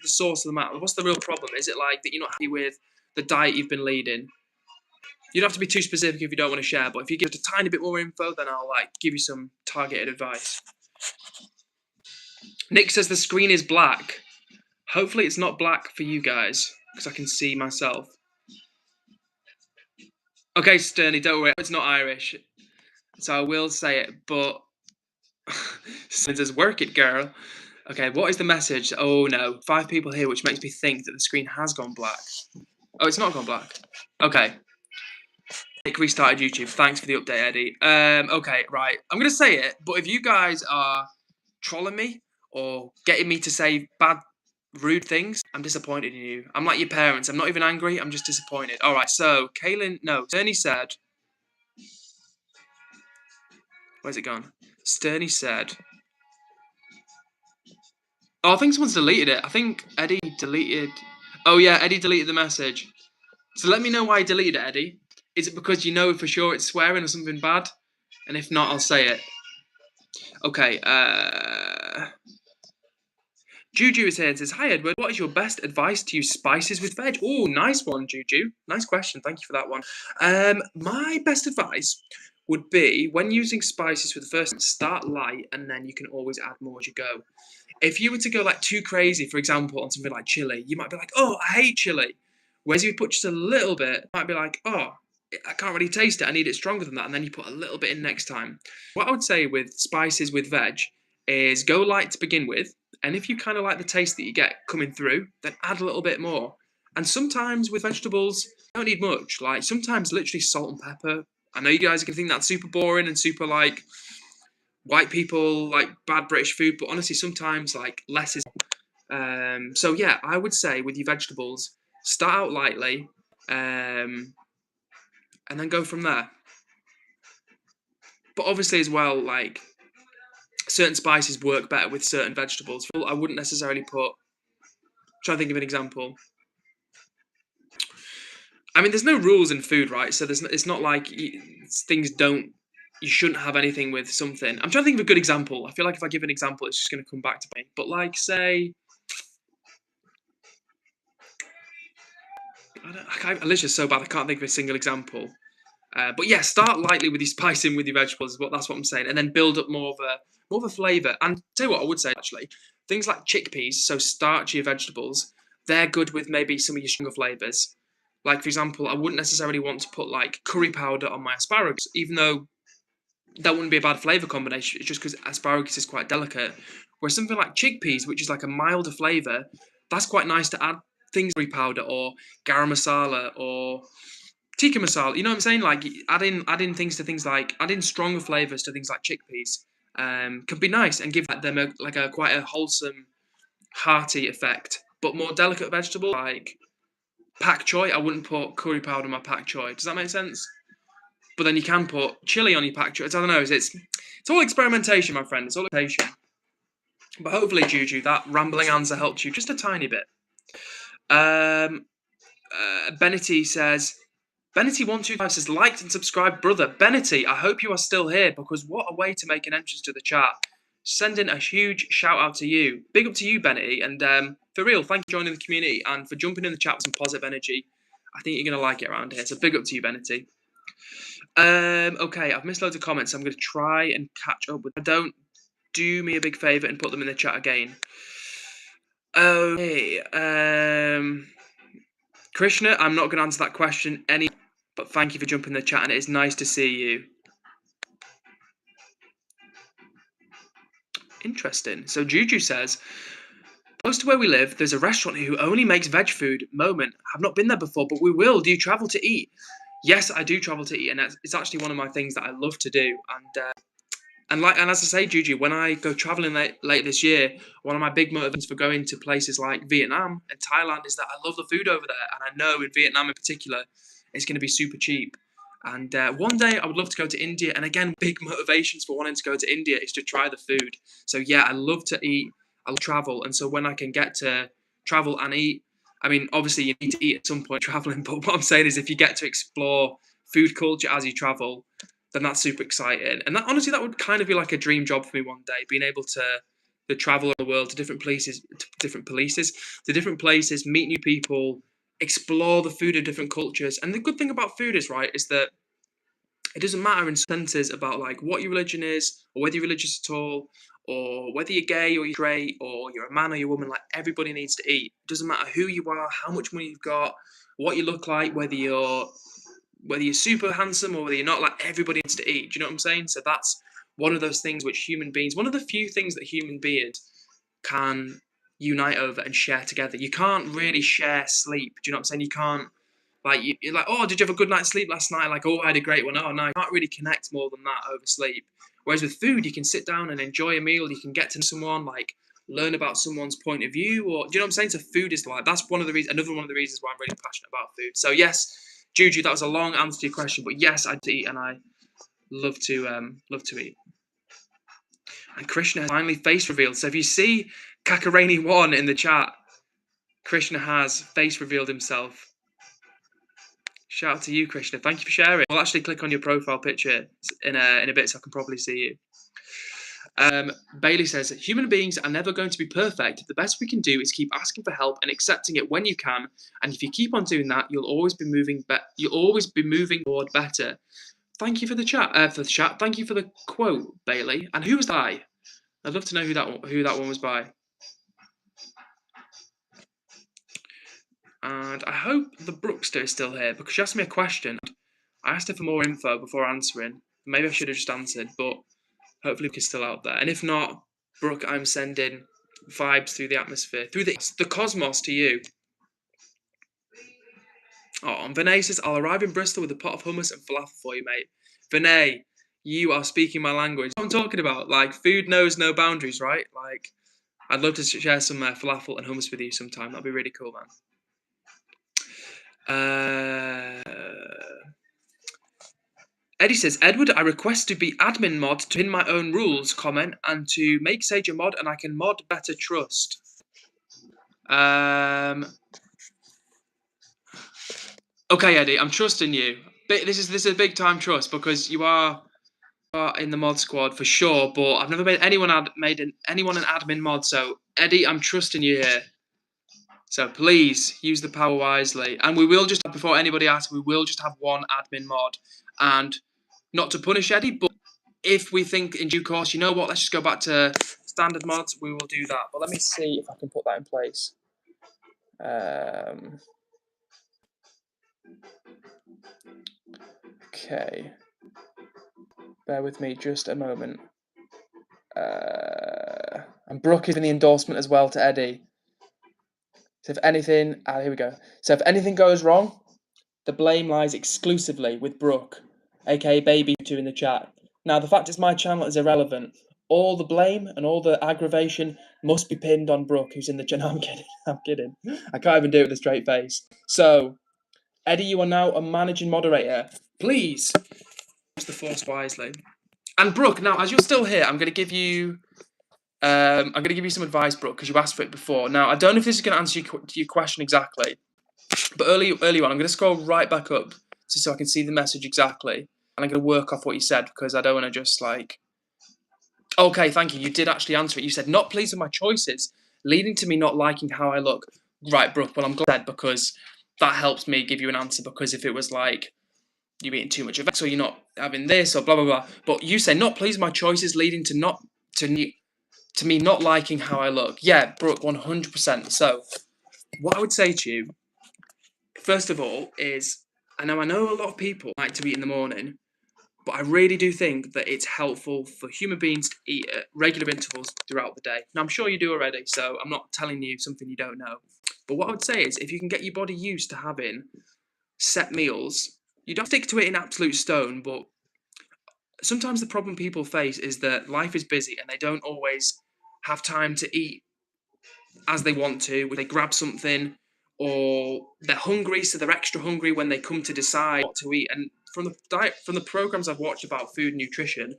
source of the matter? What's the real problem? Is it like that you're not happy with the diet you've been leading? You don't have to be too specific if you don't want to share, but if you give it a tiny bit more info, then I'll like give you some targeted advice. Nick says the screen is black. Hopefully it's not black for you guys, because I can see myself. Okay, Sterney, don't worry, it's not Irish, so I will say it, but it says, work it, girl. Okay, what is the message? Oh no, 5 people here, which makes me think that the screen has gone black. Oh, it's not gone black. Okay. Nick restarted YouTube. Thanks for the update, Eddie. Okay, right. I'm going to say it, but if you guys are trolling me or getting me to say bad, rude things, I'm disappointed in you. I'm like your parents. I'm not even angry. I'm just disappointed. All right, so Sterney said... Where's it gone? Sterney said... Oh, I think someone's deleted it. I think Eddie deleted... Oh, yeah, Eddie deleted the message. So let me know why he deleted it, Eddie. Is it because you know for sure it's swearing or something bad? And if not, I'll say it. Okay, Juju is here and says, hi, Edward. What is your best advice to use spices with veg? Oh, nice one, Juju. Nice question. Thank you for that one. My best advice would be, when using spices for the first time, start light and then you can always add more as you go. If you were to go like too crazy, for example, on something like chili, you might be like, oh, I hate chili. Whereas if you put just a little bit, you might be like, oh, I can't really taste it. I need it stronger than that. And then you put a little bit in next time. What I would say with spices with veg is go light to begin with. And if you kind of like the taste that you get coming through, then add a little bit more. And sometimes with vegetables, you don't need much. Like sometimes literally salt and pepper. I know you guys can think that's super boring and super like white people like bad British food, but honestly, sometimes like less is. So yeah, I would say with your vegetables, start out lightly, and then go from there. But obviously as well, like certain spices work better with certain vegetables. I wouldn't necessarily put. Try to think of an example. I mean, there's no rules in food, right? So it's not like things don't. You shouldn't have anything with something. I'm trying to think of a good example. I feel like if I give an example, it's just going to come back to me. But like, say, I literally so bad I can't think of a single example. But yeah, start lightly with your spicing with your vegetables. That's what I'm saying, and then build up more of a flavour. And tell you what, I would say actually, things like chickpeas, so starchy vegetables, they're good with maybe some of your stronger flavours. Like for example, I wouldn't necessarily want to put like curry powder on my asparagus, even though that wouldn't be a bad flavour combination. It's just because asparagus is quite delicate. Whereas something like chickpeas, which is like a milder flavour, that's quite nice to add things like curry powder or garam masala or tikka masala. You know what I'm saying? Like adding things to things like adding stronger flavors to things like chickpeas can be nice and give them a quite a wholesome, hearty effect. But more delicate vegetables like pak choy, I wouldn't put curry powder on my pak choy. Does that make sense? But then you can put chili on your pak choy. I don't know. It's all experimentation, my friend. It's all experimentation. But hopefully, Juju, that rambling answer helped you just a tiny bit. Benety says, Benety125 says, liked and subscribed, brother. Benety, I hope you are still here because what a way to make an entrance to the chat. Sending a huge shout out to you. Big up to you, Benety. And for real, thank you for joining the community and for jumping in the chat with some positive energy. I think you're going to like it around here. So big up to you, Benety. Okay, I've missed loads of comments. So I'm going to try and catch up with them. Don't do me a big favour and put them in the chat again. Okay. Krishna, I'm not going to answer that question but thank you for jumping in the chat and it is nice to see you. Interesting. So Juju says, close to where we live, there's a restaurant who only makes veg food. Moment. I've not been there before, but we will. Do you travel to eat? Yes, I do travel to eat, and it's actually one of my things that I love to do. And as I say, Juju, when I go traveling late this year, one of my big motivations for going to places like Vietnam and Thailand is that I love the food over there, and I know in Vietnam in particular, it's going to be super cheap. And one day I would love to go to India, and again, big motivations for wanting to go to India is to try the food. So yeah, I love to eat, I love travel, and so when I can get to travel and eat, I mean, obviously you need to eat at some point traveling, but what I'm saying is if you get to explore food culture as you travel, then that's super exciting. And that honestly, that would kind of be like a dream job for me one day, being able to travel the world to different places, meet new people, explore the food of different cultures. And the good thing about food is that it doesn't matter in senses about like what your religion is or whether you're religious at all or whether you're gay or you're straight or you're a man or you're a woman. Like everybody needs to eat. It doesn't matter who you are, how much money you've got, what you look like, whether you're super handsome or whether you're not. Like everybody needs to eat. Do you know what I'm saying? So that's one of those things which one of the few things that human beings can unite over and share together. You can't really share sleep. Do you know what I'm saying? You can't, like, you're like, oh, did you have a good night's sleep last night? Like, oh, I had a great one. Oh, no, you can't really connect more than that over sleep. Whereas with food, you can sit down and enjoy a meal. You can get to know someone, like, learn about someone's point of view. Or, do you know what I'm saying? So food is like, that's another one of the reasons why I'm really passionate about food. So yes, Juju, that was a long answer to your question, but yes, I do eat and I love to eat. And Krishna has finally face revealed. So if you see Kakarani1 in the chat, Krishna has face revealed himself. Shout out to you, Krishna. Thank you for sharing. I'll actually click on your profile picture in a bit so I can probably see you. Bailey says, human beings are never going to be perfect. The best we can do is keep asking for help and accepting it when you can. And if you keep on doing that, you'll always be moving toward better. Thank you for the chat. Thank you for the quote, Bailey. And who was that? I'd love to know who that one was by. And I hope the Brookster is still here because she asked me a question. I asked her for more info before answering. Maybe I should have just answered, but hopefully Brooke is still out there. And if not, Brooke, I'm sending vibes through the atmosphere, through the cosmos to you. Oh, and Vinay says, I'll arrive in Bristol with a pot of hummus and falafel for you, mate. Vinay, you are speaking my language. What I'm talking about, like, food knows no boundaries, right? Like, I'd love to share some falafel and hummus with you sometime. That'd be really cool, man. Eddie says, Edward, I request to be admin mod to pin my own rules, comment, and to make Sage a mod, and I can mod better trust. Okay, Eddie, I'm trusting you. This is a big time trust because you are in the mod squad for sure, but I've never made anyone an admin mod, so Eddie, I'm trusting you here. So please use the power wisely. And we will just, before anybody asks, we will just have one admin mod. And not to punish Eddie, but if we think in due course, you know what, let's just go back to standard mods, we will do that. But let me see if I can put that in place. Okay. Bear with me just a moment. And Brooke is in the endorsement as well to Eddie. So if anything, here we go. So if anything goes wrong, the blame lies exclusively with Brooke, aka Baby2 in the chat. Now, the fact it's my channel is irrelevant. All the blame and all the aggravation must be pinned on Brooke, who's in the channel. I'm kidding. I'm kidding. I can't even do it with a straight face. So, Eddie, you are now a managing moderator. Please use the force wisely. And Brooke, now as you're still here, I'm going to give you some advice, Brooke, because you asked for it before. Now, I don't know if this is going to answer your question exactly, but early on, I'm going to scroll right back up so I can see the message exactly, and I'm going to work off what you said because I don't want to just like. Okay, thank you. You did actually answer it. You said not pleased with my choices, leading to me not liking how I look. Right, Brooke. Well, I'm glad because that helps me give you an answer. Because if it was like you're eating too much of X or you're not having this or blah blah blah, but you say not pleased with my choices, leading to me not liking how I look. Yeah, Brooke, 100%. So, what I would say to you, first of all, is I know a lot of people like to eat in the morning, but I really do think that it's helpful for human beings to eat at regular intervals throughout the day. Now, I'm sure you do already, so I'm not telling you something you don't know. But what I would say is if you can get your body used to having set meals, you don't stick to it in absolute stone, but sometimes the problem people face is that life is busy and they don't always have time to eat as they want to. They grab something or they're hungry, so they're extra hungry when they come to decide what to eat. And from the programs I've watched about food and nutrition,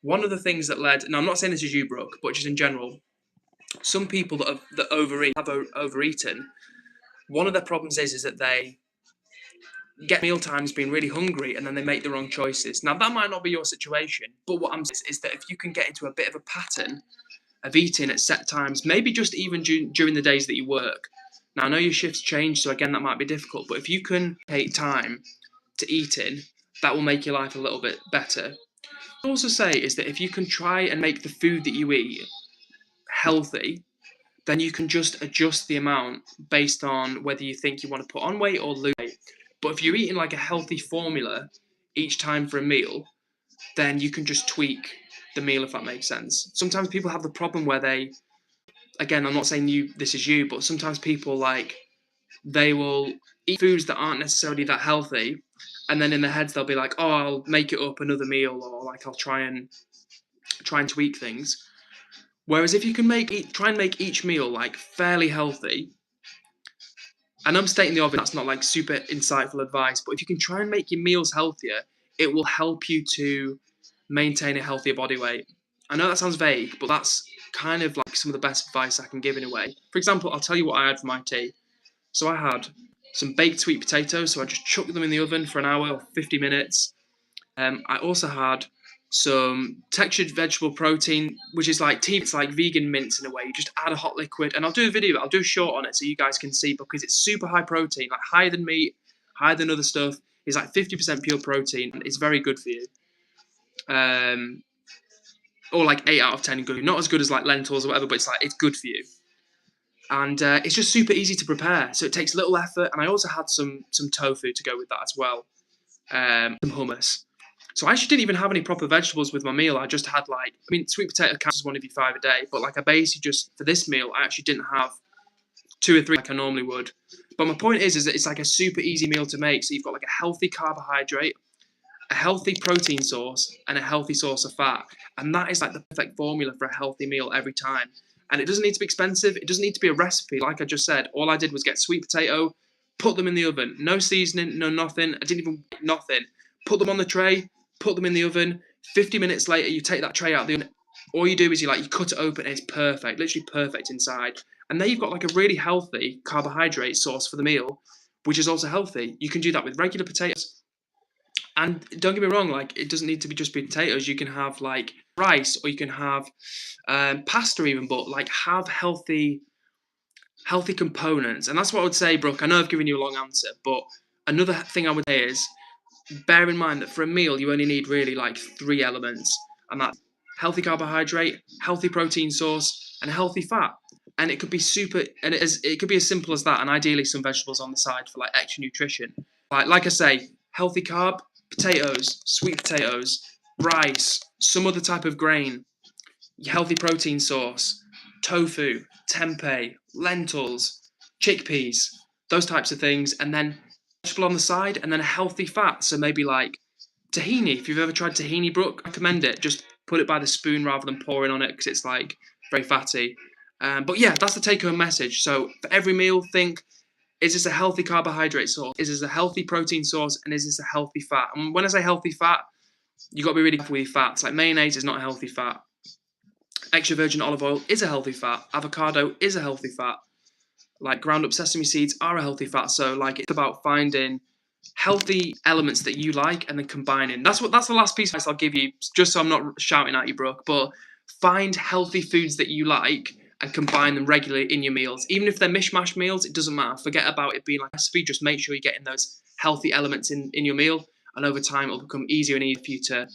one of the things that led, and I'm not saying this is you, Brooke, but just in general, some people that overeat have overeaten. One of their problems is that they get meal times being really hungry and then they make the wrong choices. Now that might not be your situation, but what I'm saying is that if you can get into a bit of a pattern of eating at set times, maybe just even during the days that you work. Now, I know your shifts change, so again, that might be difficult, but if you can take time to eat in, that will make your life a little bit better. What I also say is that if you can try and make the food that you eat healthy, then you can just adjust the amount based on whether you think you want to put on weight or lose weight. But if you're eating like a healthy formula each time for a meal, then you can just tweak the meal, if that makes sense. Sometimes people have the problem where they, again, I'm not saying this is you, but sometimes people they will eat foods that aren't necessarily that healthy, and then in their heads they'll be like, oh, I'll make it up another meal, or like I'll try and tweak things. Whereas if you can try and make each meal like fairly healthy, and I'm stating the obvious, that's not like super insightful advice, but if you can try and make your meals healthier, it will help you to maintain a healthier body weight. I know that sounds vague, but that's kind of like some of the best advice I can give in a way. For example, I'll tell you what I had for my tea. So I had some baked sweet potatoes, so I just chucked them in the oven for an hour or 50 minutes. I also had some textured vegetable protein, which is like tea. It's like vegan mince in a way. You just add a hot liquid, and I'll do a video. I'll do a short on it so you guys can see because it's super high protein, like higher than meat, higher than other stuff. It's like 50% pure protein. It's very good for you. Or like 8 out of 10 good. Not as good as like lentils or whatever, but it's good for you. And it's just super easy to prepare, so it takes little effort. And I also had some tofu to go with that as well, some hummus. So I actually didn't even have any proper vegetables with my meal. I just had sweet potato counts as one of your 5 a day, but like I basically just, for this meal, I actually didn't have 2 or 3 like I normally would. But my point is that it's like a super easy meal to make. So you've got like a healthy carbohydrate, a healthy protein source, and a healthy source of fat. And that is like the perfect formula for a healthy meal every time. And it doesn't need to be expensive. It doesn't need to be a recipe. Like I just said, all I did was get sweet potato, put them in the oven. No seasoning, no nothing. I didn't even nothing. Put them on the tray, put them in the oven. 50 minutes later, you take that tray out of the oven. All you do is you cut it open and it's perfect, literally perfect inside. And there you've got like a really healthy carbohydrate source for the meal, which is also healthy. You can do that with regular potatoes. And don't get me wrong, like it doesn't need to be just potatoes. You can have like rice, or you can have pasta even, but like have healthy healthy components. And that's what I would say, Brooke. I know I've given you a long answer, but another thing I would say is bear in mind that for a meal, you only need really like 3 elements, and that's healthy carbohydrate, healthy protein source, and healthy fat. And it could be it could be as simple as that, and ideally some vegetables on the side for like extra nutrition. Like I say, healthy carb, potatoes, sweet potatoes, rice, some other type of grain, healthy protein source, tofu, tempeh, lentils, chickpeas, those types of things, and then vegetable on the side, and then a healthy fat. So maybe like tahini. If you've ever tried tahini, Brooke, I recommend it. Just put it by the spoon rather than pouring on it because it's like very fatty. But yeah, that's the take-home message. So for every meal, think: is this a healthy carbohydrate source? Is this a healthy protein source? And is this a healthy fat? And when I say healthy fat, you got to be really careful with fats. Like mayonnaise is not a healthy fat. Extra virgin olive oil is a healthy fat. Avocado is a healthy fat. Like ground up sesame seeds are a healthy fat. So like it's about finding healthy elements that you like and then combining. That's the last piece of advice I'll give you, just so I'm not shouting at you, Brooke. But find healthy foods that you like and combine them regularly in your meals. Even if they're mishmash meals, it doesn't matter. Forget about it being like a recipe. Just make sure you're getting those healthy elements in your meal, and over time it'll become easier and easier for you to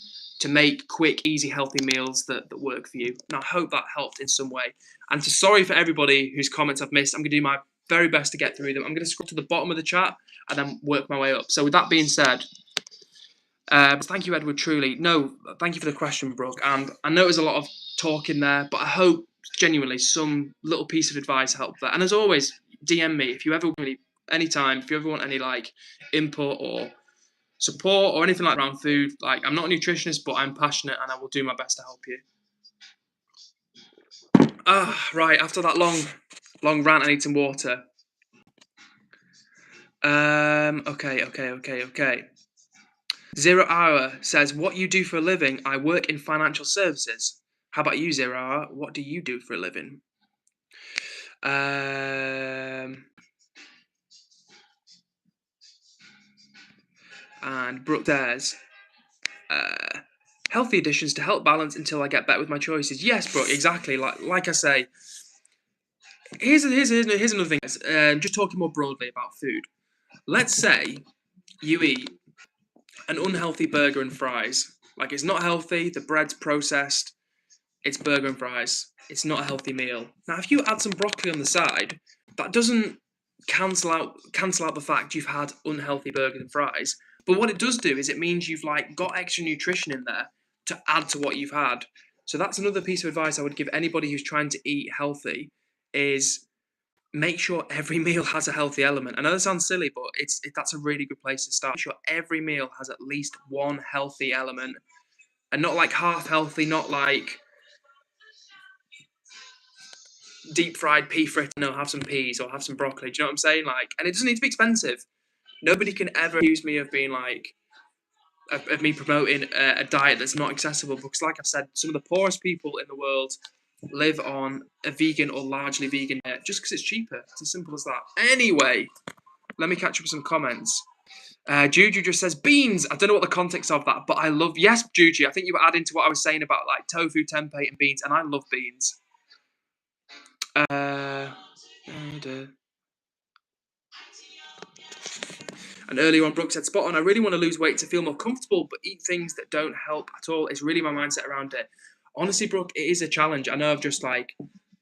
make quick, easy, healthy meals that work for you. And I hope that helped in some way. And sorry for everybody whose comments I've missed. I'm going to do my very best to get through them. I'm going to scroll to the bottom of the chat and then work my way up. So with that being said, thank you, Edward, truly. No, thank you for the question, Brooke. And I know there's a lot of talk in there, but I hope genuinely some little piece of advice helped there. And as always, DM me if you ever really, anytime, if you ever want any like input or support or anything like around food. Like, I'm not a nutritionist, but I'm passionate and I will do my best to help you. Right, after that long rant, I need some water. Okay. Zero Hour says, what you do for a living? I work in financial services. How about you, Zero Hour? What do you do for a living? And Brooke says, healthy additions to help balance until I get better with my choices. Yes, Brooke, exactly. Like I say, here's another thing. Just talking more broadly about food. Let's say you eat an unhealthy burger and fries. Like, it's not healthy, the bread's processed, it's burger and fries. It's not a healthy meal. Now, if you add some broccoli on the side, that doesn't cancel out the fact you've had unhealthy burgers and fries. But what it does do is it means you've like got extra nutrition in there to add to what you've had. So that's another piece of advice I would give anybody who's trying to eat healthy is make sure every meal has a healthy element. I know that sounds silly, but that's a really good place to start. Make sure every meal has at least one healthy element, and not like half healthy, not like deep fried pea fritter. No, have some peas or have some broccoli. Do you know what I'm saying? Like, and it doesn't need to be expensive. Nobody can ever accuse me of being like of me promoting a diet that's not accessible, because, like I've said, some of the poorest people in the world live on a vegan or largely vegan diet just because it's cheaper. It's as simple as that. Anyway, let me catch up with some comments. Juju just says beans. I don't know what the context of that, but I love. Yes, Juju. I think you were adding to what I was saying about like tofu, tempeh, and beans, and I love beans. And earlier on, Brooke said, spot on, I really want to lose weight to feel more comfortable, but eat things that don't help at all. It's really my mindset around it. Honestly, Brooke, it is a challenge. I know I've just like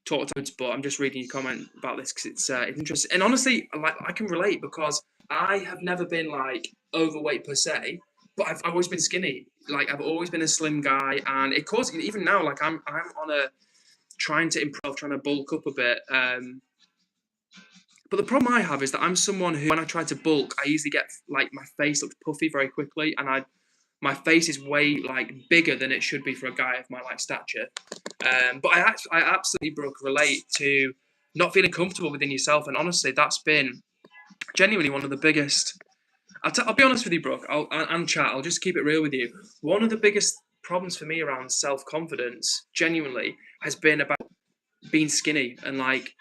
talked about it, but I'm just reading your comment about this because it's interesting. And honestly, like I can relate because I have never been like overweight per se, but I've always been skinny. Like I've always been a slim guy, and it causes even now. Like I'm on a trying to improve, trying to bulk up a bit. But the problem I have is that I'm someone who, when I try to bulk, I usually get like my face looks puffy very quickly, and my face is way like bigger than it should be for a guy of my like stature. But I absolutely, Brooke, relate to not feeling comfortable within yourself, and honestly, that's been genuinely one of the biggest. I'll be honest with you, Brooke. And chat. I'll just keep it real with you. One of the biggest problems for me around self-confidence, genuinely, has been about being skinny and like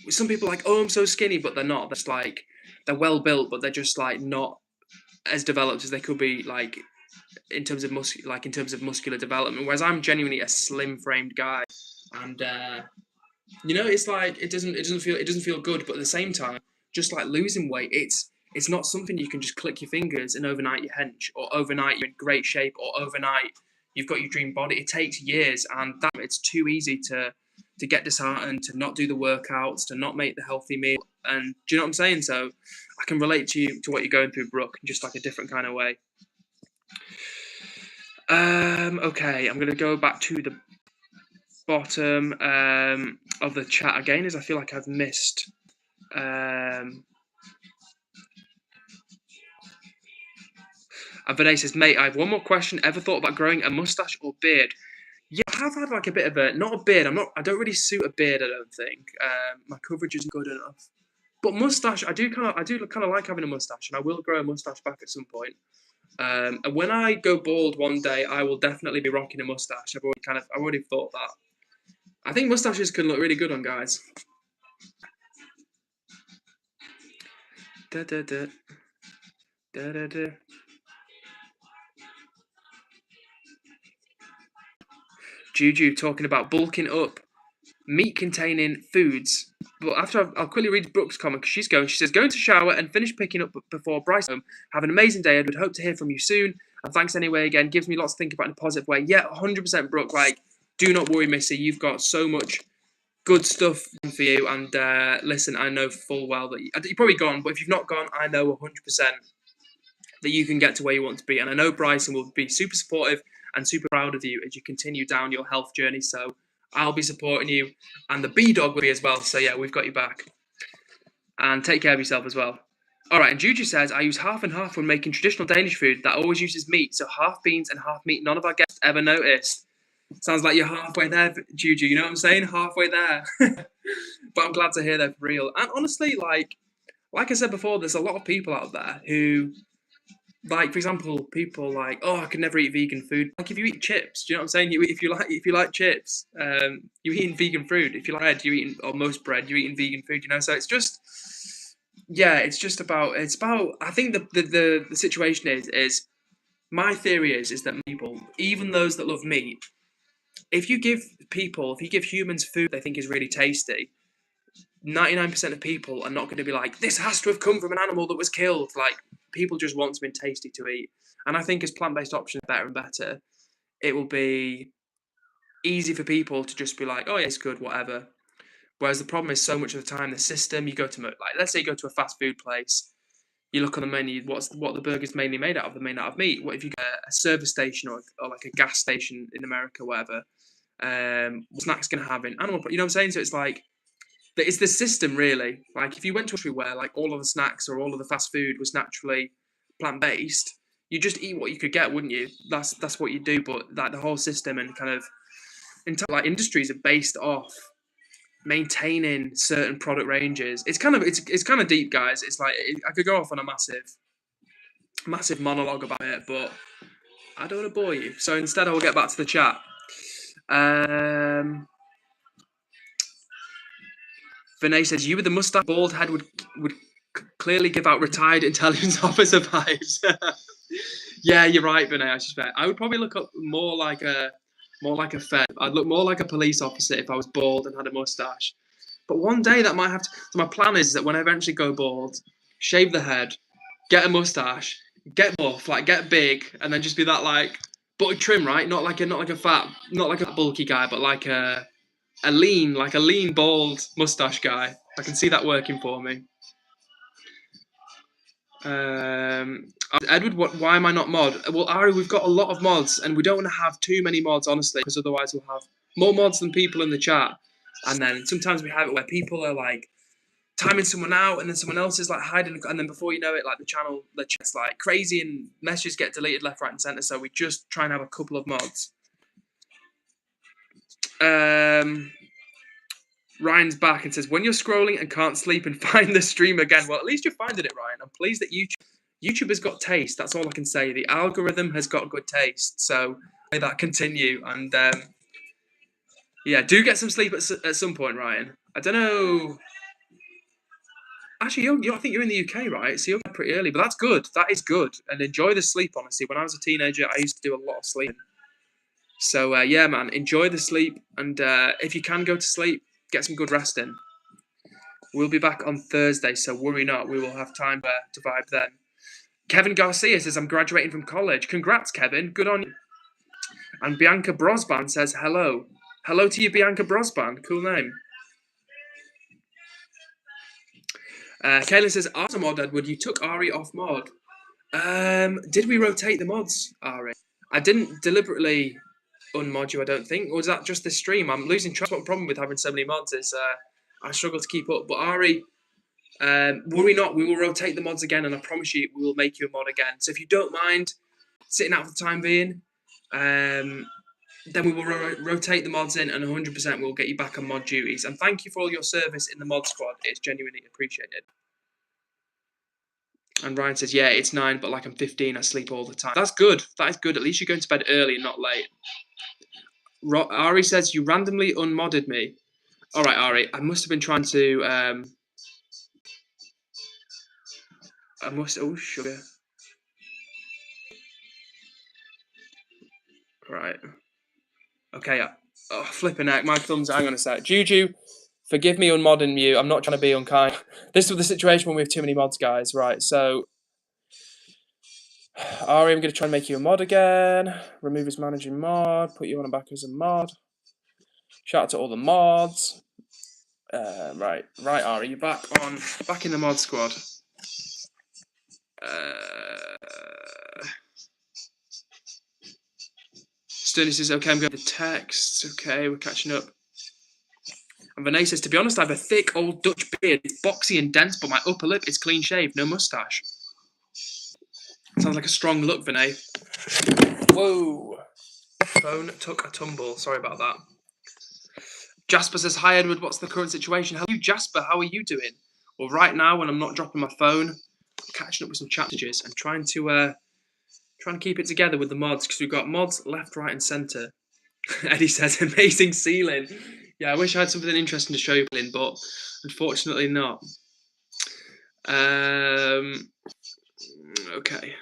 some people are like, oh, I'm so skinny, but they're not. That's like they're well built, but they're just like not as developed as they could be, like in terms of muscular development. Whereas I'm genuinely a slim framed guy, and You know, it's like it doesn't feel good, but at the same time, just like losing weight, it's not something you can just click your fingers and overnight you're hench, or overnight you're in great shape, or overnight you've got your dream body. It takes years, and that it's too easy to get disheartened, to not do the workouts, to not make the healthy meal. And do you know what I'm saying? So I can relate to what you're going through, Brooke, in just like a different kind of way. Okay, I'm gonna go back to the bottom of the chat again, as I feel like I've missed. And Vinay says, mate, I have one more question. Ever thought about growing a mustache or beard? Yeah, I have had like a bit of not a beard. I don't really suit a beard, I don't think. My coverage isn't good enough. But mustache, I do kind of like having a mustache, and I will grow a mustache back at some point. And when I go bald one day, I will definitely be rocking a mustache. I've already thought that. I think mustaches can look really good on guys. Da da da da da da. Juju talking about bulking up meat-containing foods. But I'll quickly read Brooke's comment, because she says, going to shower and finish picking up before Bryce home. Have an amazing day, Edward. Hope to hear from you soon. And thanks anyway again. Gives me lots to think about in a positive way. Yeah, 100%, Brooke. Like, do not worry, Missy. You've got so much good stuff for you. And listen, I know full well that you're probably gone, but if you've not gone, I know 100% that you can get to where you want to be. And I know Bryson will be super supportive and super proud of you as you continue down your health journey. So I'll be supporting you, and the B-Dog will be as well. So yeah, we've got you back. And take care of yourself as well. All right, and Juju says, I use half and half when making traditional Danish food that always uses meat. So half beans and half meat. None of our guests ever noticed. Sounds like you're halfway there, Juju. You know what I'm saying? Halfway there. But I'm glad to hear that for real. And honestly, like I said before, there's a lot of people out there who, like, for example, people like, oh, I could never eat vegan food. Like, if you eat chips, do you know what I'm saying? If you like chips, you're eating vegan food. If you like bread, or most bread, you're eating vegan food. You know, so it's just, yeah, it's about. I think the situation is my theory is that people, even those that love meat, if you give humans food they think is really tasty, 99% of people are not going to be like, this has to have come from an animal that was killed. Like, people just want something tasty to eat. And I think as plant-based options are better and better, it will be easy for people to just be like, oh, yeah, it's good, whatever. Whereas the problem is, so much of the time, the system, you go to, like, let's say you go to a fast food place, you look on the menu, what the burger's mainly made out of? They're made out of meat. What if you go to a service station or like a gas station in America, whatever, what snacks going to have in animal, you know what I'm saying? So it's like, it's the system, really. Like, if you went to a country where, like, all of the snacks or all of the fast food was naturally plant-based, you just eat what you could get, wouldn't you? That's what you do. But like, the whole system and kind of like industries are based off maintaining certain product ranges. It's kind of deep, guys. It's like I could go off on a massive monologue about it, but I don't want to bore you. So instead, I will get back to the chat. Vinay says, you with the mustache, bald head would clearly give out retired intelligence officer vibes. Yeah, you're right, Vinay. I suspect I would probably look up more like a Fed. I'd look more like a police officer if I was bald and had a mustache. But one day that might have to. So my plan is that when I eventually go bald, shave the head, get a mustache, get buff, like get big, and then just be that like, but a trim, right? Not like a fat, not like a bulky guy, but like a lean bald mustache guy. I can see that working for me. Edward, why am I not mod? Well, Ari, we've got a lot of mods, and we don't want to have too many mods, honestly, because otherwise we'll have more mods than people in the chat. And then sometimes we have it where people are like timing someone out, and then someone else is like hiding, and then before you know it, like the chat's like crazy, and messages get deleted left, right, and center. So we just try and have a couple of mods. Ryan's back and says, when you're scrolling and can't sleep and find the stream again, well, at least you're finding it, Ryan. I'm pleased that YouTube has got taste. That's all I can say. The algorithm has got good taste. So may that continue. And yeah, do get some sleep at some point, Ryan. I don't know. Actually, I think you're in the UK, right? So you're pretty early, but that's good. That is good. And enjoy the sleep, honestly. When I was a teenager, I used to do a lot of sleeping. So yeah, man, enjoy the sleep. And if you can go to sleep, get some good rest in. We'll be back on Thursday, so worry not. We will have time to vibe then. Kevin Garcia says, I'm graduating from college. Congrats, Kevin. Good on you. And Bianca Brosban says, hello. Hello to you, Bianca Brosban. Cool name. Kaylin says, Arts mod, Edward, you took Ari off mod. Did we rotate the mods, Ari? I didn't deliberately unmod you, I don't think. Or was that just the stream? I'm losing track. What the problem with having so many mods is I struggle to keep up. But Ari, worry not, we will rotate the mods again, and I promise you we will make you a mod again. So if you don't mind sitting out for the time being, then we will rotate the mods in, and 100% we'll get you back on mod duties. And thank you for all your service in the mod squad. It's genuinely appreciated. And Ryan says, yeah, it's 9, but like I'm 15, I sleep all the time. That's good. That is good. At least you're going to bed early and not late. Ari says, you randomly unmodded me. All right, Ari, I must have been trying to... Oh, sugar. Right. Okay. Oh, flipping heck. My thumbs. Hang on a sec. Juju, forgive me unmodding you. I'm not trying to be unkind. This was the situation when we have too many mods, guys. Right. So, Ari, I'm going to try and make you a mod again. Remove his managing mod. Put you on back as a mod. Shout out to all the mods. Right, Ari, you're back in the mod squad. Sterling says, okay, I'm going to the texts. Okay, we're catching up. And Vinay says, to be honest, I have a thick old Dutch beard. It's boxy and dense, but my upper lip is clean shaved, no moustache. Sounds like a strong look, Vinay. Whoa. Phone took a tumble. Sorry about that. Jasper says, hi, Edward, what's the current situation? Hello, Jasper, how are you doing? Well, right now, when I'm not dropping my phone, I'm catching up with some chat messages and trying to keep it together with the mods, because we've got mods left, right, and centre. Eddie says, amazing ceiling. Yeah, I wish I had something interesting to show you, but unfortunately not. Okay.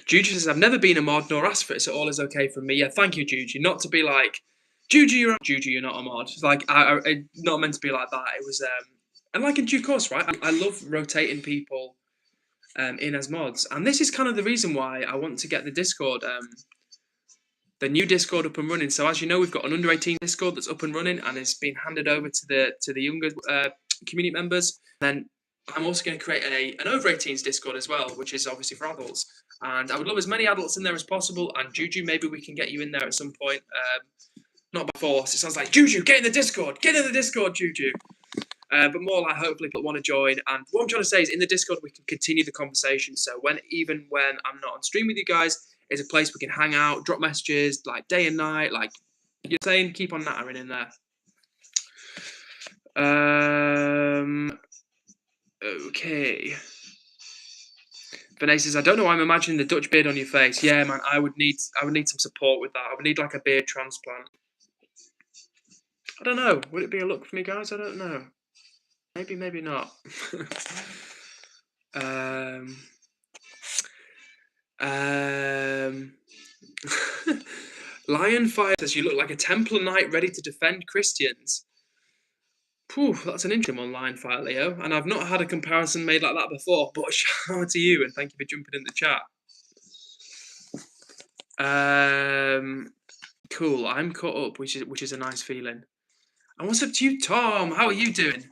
Juju says, I've never been a mod nor asked for it, so all is okay from me. Yeah, thank you, Juju. Not to be like, Juju, you're not a mod. It's like, I not meant to be like that. It was, and like in due course, right? I love rotating people in as mods. And this is kind of the reason why I want to get the Discord, the new Discord up and running. So as you know, we've got an under-18 Discord that's up and running, and it's been handed over to the younger community members. Then I'm also going to create an over-18s Discord as well, which is obviously for adults. And I would love as many adults in there as possible. And Juju, maybe we can get you in there at some point. Not by force. It sounds like, Juju, get in the Discord. Get in the Discord, Juju. But more like, hopefully people want to join. And what I'm trying to say is, in the Discord, we can continue the conversation. So even when I'm not on stream with you guys, it's a place we can hang out, drop messages, like day and night. Like you're saying, keep on nattering in there. Okay. Vanessa says, I don't know why I'm imagining the Dutch beard on your face. Yeah, man, I would need some support with that. I would need like a beard transplant. I don't know. Would it be a look for me, guys? I don't know. Maybe, maybe not. Lionfire says, you look like a Templar knight ready to defend Christians. Phew, that's an interesting one, Lionfire, Leo. And I've not had a comparison made like that before, but shout out to you and thank you for jumping in the chat. Cool, I'm caught up, which is a nice feeling. And what's up to you, Tom? How are you doing?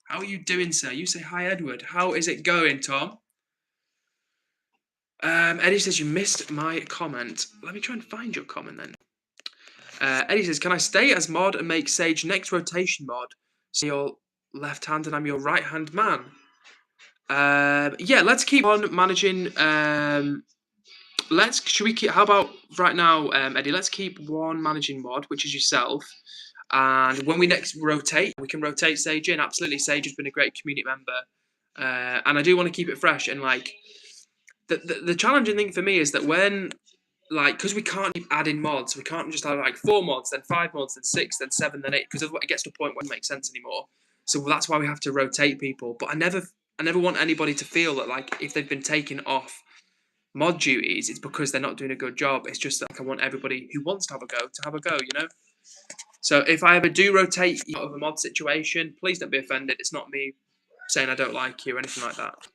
How are you doing, sir? You say hi, Edward. How is it going, Tom? Eddie says, you missed my comment. Let me try and find your comment then. Eddie says, can I stay as mod and make Sage next rotation mod? So you're left hand and I'm your right hand man. Yeah, let's keep on managing. How about right now, Eddie? Let's keep one managing mod, which is yourself. And when we next rotate, we can rotate Sage in. Absolutely, Sage has been a great community member, and I do want to keep it fresh. And like the challenging thing for me is that when, like, because we can't keep adding mods, we can't just have like 4 mods, then 5 mods, then 6, then 7, then 8, because it gets to a point where it doesn't make sense anymore. So that's why we have to rotate people. But I never want anybody to feel that like if they've been taken off mod duties, it's because they're not doing a good job. It's just like I want everybody who wants to have a go, you know? So if I ever do rotate you out of a mod situation, please don't be offended. It's not me saying I don't like you or anything like that.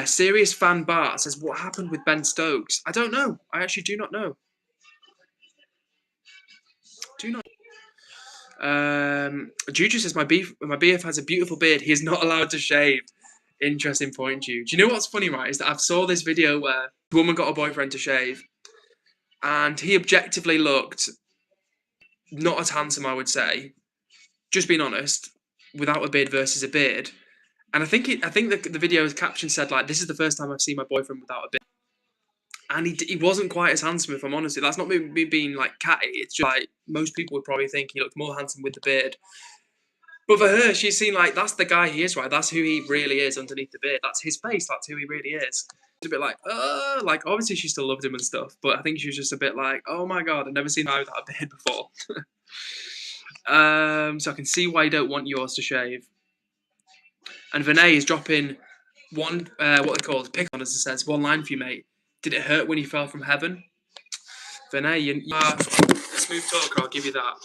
Serious fan Bart says, what happened with Ben Stokes? I don't know. I actually do not know. Juju says, my BF has a beautiful beard. He is not allowed to shave. Interesting point, Jude. Do you know what's funny, right? Is that I've saw this video where a woman got a boyfriend to shave, and he objectively looked not as handsome, I would say. Just being honest, without a beard versus a beard. And I think the video's caption said, like, this is the first time I've seen my boyfriend without a beard. And he wasn't quite as handsome, if I'm honest. That's not me being, like, catty. It's just, like, most people would probably think he looked more handsome with the beard. But for her, she's seen, like, that's the guy he is, right? That's who he really is underneath the beard. That's his face. That's who he really is. It's a bit like, obviously she still loved him and stuff. But I think she was just a bit like, oh, my God, I've never seen a guy without a beard before. So I can see why you don't want yours to shave. And Vinay is dropping one, what they call pick on, as it says, one line for you, mate. Did it hurt when you fell from heaven? Vinay, you are a smooth talker, I'll give you that.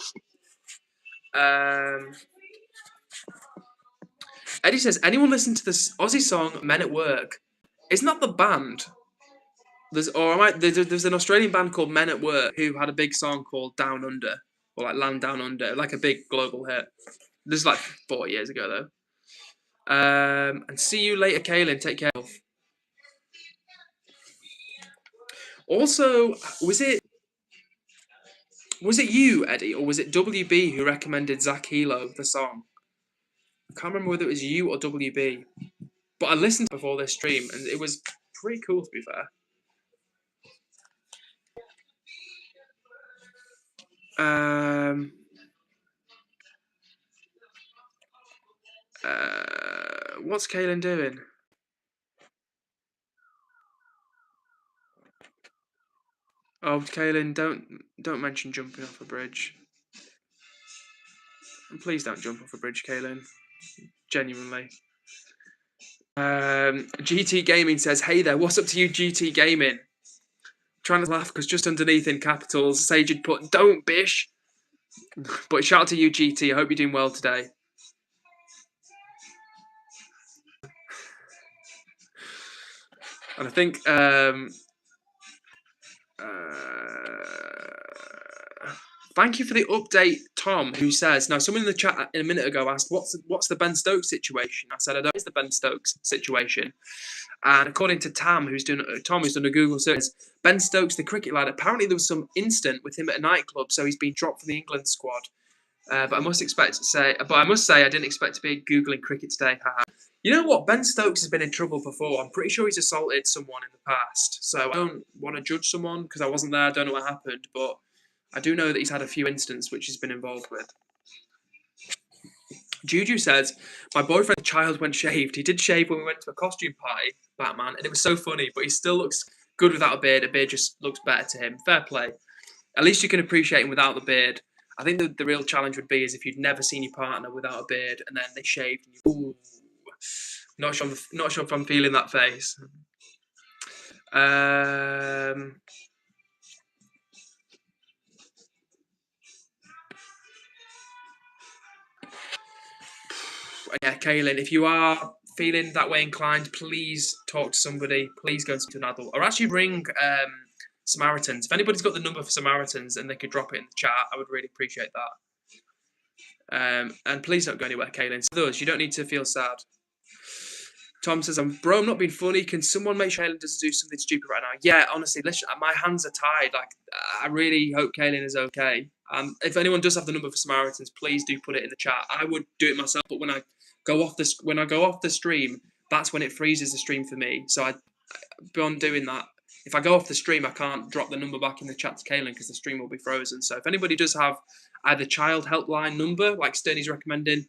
Eddie says, anyone listen to this Aussie song, Men at Work? Isn't that the band? There's an Australian band called Men at Work who had a big song called Down Under, or like Land Down Under, like a big global hit. This is like 4 years ago, though. And see you later, Kaylin. Take care. Also, was it you, Eddie, or was it WB who recommended Zach Hilo the song? I can't remember whether it was you or WB, but I listened before this stream and it was pretty cool, to be fair. What's Kaylin doing? Oh, Kaylin, don't mention jumping off a bridge. And please don't jump off a bridge, Kaylin. Genuinely. GT Gaming says, hey there, what's up to you, GT Gaming? I'm trying to laugh because just underneath in capitals, Sage had put, don't bish. But shout out to you, GT. I hope you're doing well today. And I think thank you for the update, Tom, who says, now someone in the chat a minute ago asked, what's the Ben Stokes situation? I said, I don't know, it's the Ben Stokes situation. And according to Tom, who's done a Google search, Ben Stokes, the cricket lad, apparently there was some incident with him at a nightclub, so he's been dropped from the England squad. But I must say, I didn't expect to be Googling cricket today. You know what? Ben Stokes has been in trouble before. I'm pretty sure he's assaulted someone in the past. So I don't want to judge someone because I wasn't there. I don't know what happened. But I do know that he's had a few incidents which he's been involved with. Juju says, my boyfriend's child went shaved. He did shave when we went to a costume party, Batman, and it was so funny. But he still looks good without a beard. A beard just looks better to him. Fair play. At least you can appreciate him without the beard. I think the real challenge would be is if you'd never seen your partner without a beard and then they shaved. And ooh, not sure if I'm feeling that face. Yeah, Kaylin, if you are feeling that way inclined, please talk to somebody. Please go to an adult, or actually ring Samaritans. If anybody's got the number for Samaritans and they could drop it in the chat, I would really appreciate that. And please don't go anywhere, Kaylin. So those, you don't need to feel sad. Tom says, I'm not being funny. Can someone make sure Kaylin doesn't do something stupid right now? Yeah, honestly, my hands are tied. Like, I really hope Kaylin is okay. If anyone does have the number for Samaritans, please do put it in the chat. I would do it myself, but when I go off the stream, that's when it freezes the stream for me. So beyond doing that, if I go off the stream, I can't drop the number back in the chat to Kaylin because the stream will be frozen. So if anybody does have either child helpline number, like Sterney's recommending,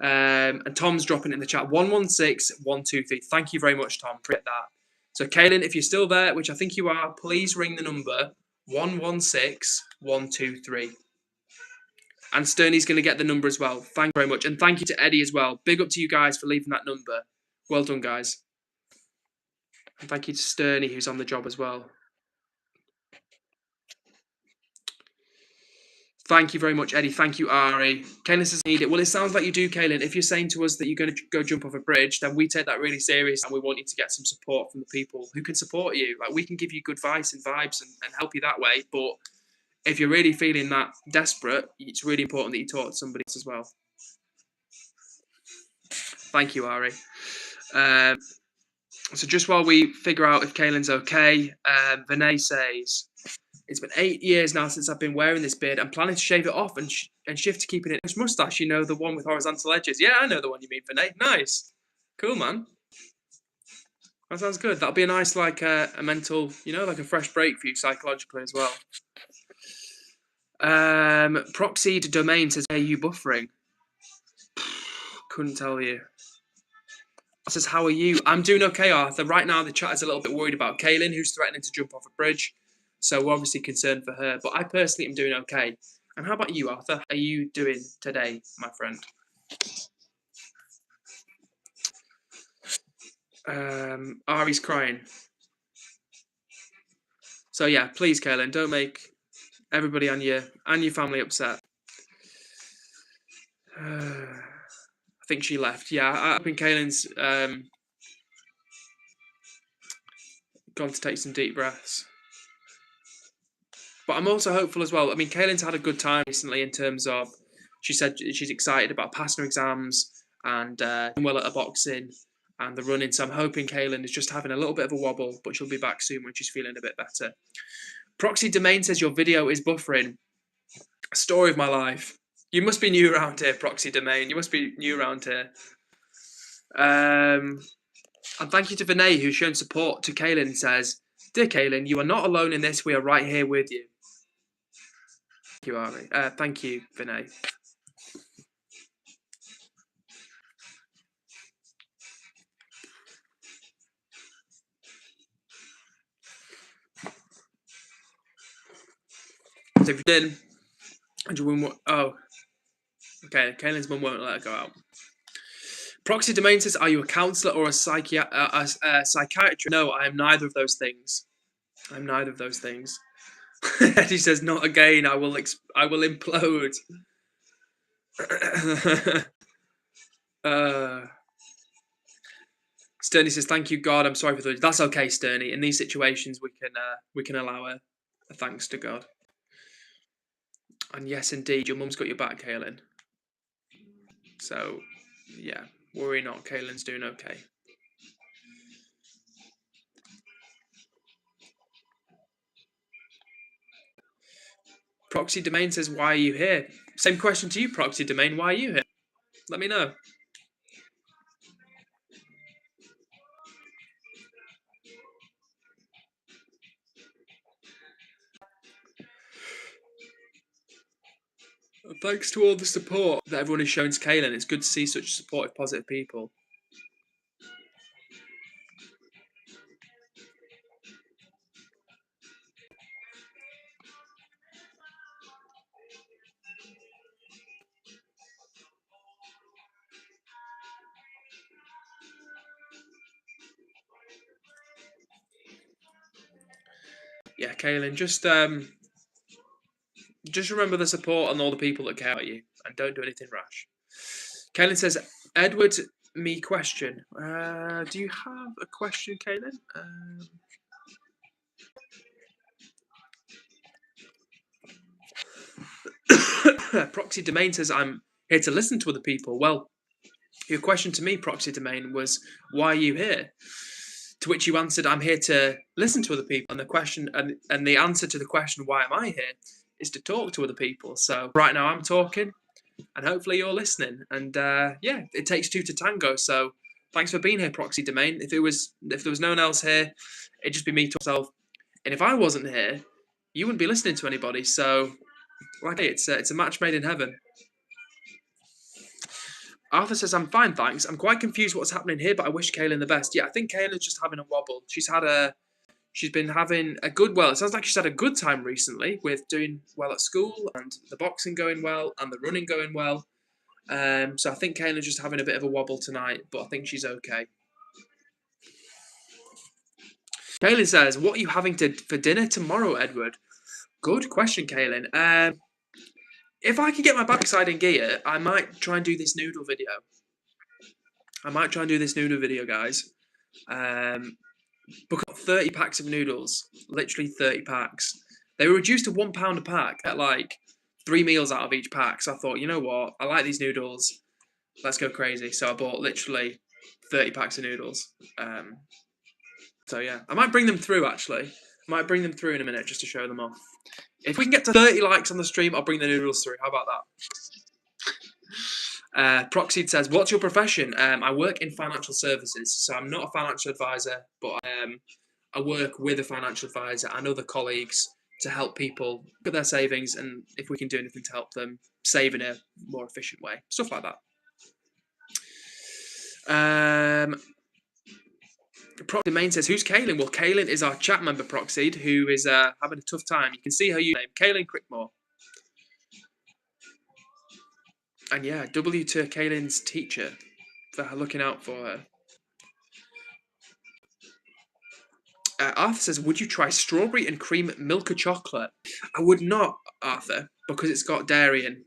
and Tom's dropping it in the chat, 116123. Thank you very much, Tom, for that. So Kaylin, if you're still there, which I think you are, please ring the number 116123. And Sterney's going to get the number as well. Thank you very much. And thank you to Eddie as well. Big up to you guys for leaving that number. Well done, guys. And thank you to Sterney, who's on the job as well. Thank you very much, Eddie. Thank you, Ari. Kaylin says need it. Well, it sounds like you do, Kaylin. If you're saying to us that you're going to go jump off a bridge, then we take that really serious, and we want you to get some support from the people who can support you. Like, we can give you good advice and vibes and help you that way. But if you're really feeling that desperate, it's really important that you talk to somebody else as well. Thank you, Ari. So just while we figure out if Kaylin's okay, Vinay says, it's been 8 years now since I've been wearing this beard. I'm planning to shave it off and shift to keeping it a mustache. You know, the one with horizontal edges. Yeah, I know the one you mean, Vinay. Nice. Cool, man. That sounds good. That'll be a nice, like, a mental, you know, like a fresh break for you psychologically as well. Proxied Domain says, are you buffering? Couldn't tell you. Says, how are you? I'm doing okay, Arthur. Right now, the chat is a little bit worried about Kaylin, who's threatening to jump off a bridge. So we're obviously concerned for her. But I personally am doing okay. And how about you, Arthur? How are you doing today, my friend? Ari's crying. So yeah, please, Kaylin, don't make everybody and your family upset. I think she left. Yeah, I think Kaylin's gone to take some deep breaths. But I'm also hopeful as well. I mean, Kaylin's had a good time recently in terms of, she said she's excited about passing her exams and doing well at her boxing and the running. So I'm hoping Kaylin is just having a little bit of a wobble, but she'll be back soon when she's feeling a bit better. Proxy Domain says your video is buffering. Story of my life. You must be new around here, Proxy Domain. You must be new around here. And thank you to Vinay, who's shown support to Kaylin and says, dear Kaylin, you are not alone in this. We are right here with you. Thank you, Ari. Thank you, Vinay. So if you did, and you wouldn't, oh, okay. Kaylin's mum won't let her go out. Proxy Domain says, are you a counsellor or a psychiatrist? No, I am neither of those things. I'm neither of those things. He says, not again. I will implode. Sterney says, thank you, God. I'm sorry for the. That's okay, Sterney. In these situations, we can allow a thanks to God. And yes, indeed, your mum's got your back, Kaylin. So, yeah, worry not. Kaylin's doing okay. Proxy Domain says, why are you here? Same question to you, Proxy Domain. Why are you here? Let me know. Thanks to all the support that everyone has shown to Kaylin. It's good to see such supportive, positive people. Yeah, Kaylin, just remember the support and all the people that care about you, and don't do anything rash. Kaylin says, Edward, me question. Do you have a question, Kaylin? Proxy Domain says, I'm here to listen to other people. Well, your question to me, Proxy Domain, was, why are you here? To which you answered, I'm here to listen to other people. And the question, and the answer to the question, why am I here, is to talk to other people. So right now I'm talking, and hopefully you're listening. And yeah, it takes two to tango. So thanks for being here, Proxy Domain. If there was no one else here, it'd just be me to myself. And if I wasn't here, you wouldn't be listening to anybody. So, like, it's a match made in heaven. Arthur says, I'm fine, thanks. I'm quite confused what's happening here, but I wish Kaylin the best. Yeah, I think Kaylin's just having a wobble. She's been having a good, well, it sounds like she's had a good time recently with doing well at school and the boxing going well and the running going well. So I think Kaylin's just having a bit of a wobble tonight, but I think she's okay. Kaylin says, what are you having for dinner tomorrow, Edward? Good question, Kaylin. If I could get my backside in gear, I might try and do this noodle video. Guys. Book up 30 packs of noodles. Literally 30 packs. They were reduced to £1 a pack at like 3 meals out of each pack. So I thought, you know what? I like these noodles. Let's go crazy. So I bought literally 30 packs of noodles. So yeah, I might bring them through actually. I might bring them through in a minute just to show them off. If we can get to 30 likes on the stream, I'll bring the noodles through. How about that? Proxy says, what's your profession? I work in financial services. So I'm not a financial advisor, but I work with a financial advisor and other colleagues to help people with their savings and if we can do anything to help them save in a more efficient way. Stuff like that. Proxy Main says, who's Kaylin? Well, Kaylin is our chat member, Proxied, who is having a tough time. You can see her username, Kaylin Crickmore. And yeah, W to Kaylin's teacher for her looking out for her. Arthur says, would you try strawberry and cream Milka chocolate? I would not, Arthur, because it's got dairy in.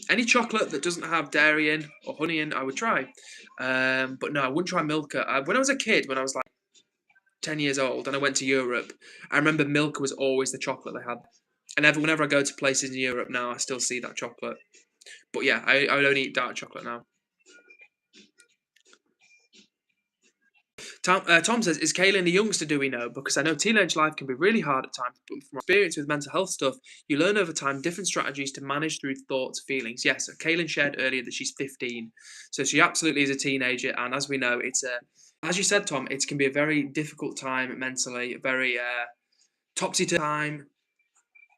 Any chocolate that doesn't have dairy in or honey in, I would try. But no, I wouldn't try Milka. When I was a kid, when I was like 10 years old and I went to Europe, I remember Milka was always the chocolate they had. And whenever I go to places in Europe now, I still see that chocolate. But yeah, I would only eat dark chocolate now. Tom says, is Kaylin a youngster, do we know? Because I know teenage life can be really hard at times, but from experience with mental health stuff, you learn over time different strategies to manage through thoughts, feelings. Yes, so Kaylin shared earlier that she's 15, so she absolutely is a teenager, and as we know, it's as you said, Tom, it can be a very difficult time mentally, a very topsy-turvy time,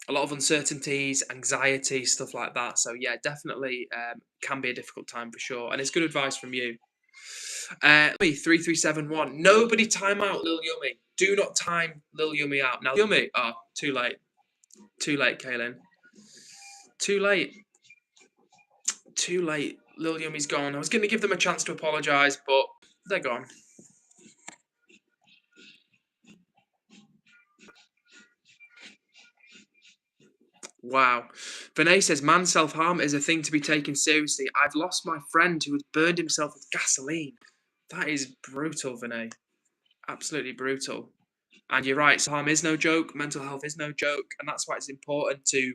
a lot of uncertainties, anxiety, stuff like that. So yeah, definitely can be a difficult time for sure, and it's good advice from you. 3371. Nobody time out Lil Yummy. Do not time Lil Yummy out. Now, Yummy. Oh, too late. Too late, Kaylin. Too late. Too late. Lil Yummy's gone. I was going to give them a chance to apologise, but they're gone. Wow. Vinay says, man, self-harm is a thing to be taken seriously. I've lost my friend who has burned himself with gasoline. That is brutal, Vinay. Absolutely brutal. And you're right, self-harm is no joke, mental health is no joke, and that's why it's important to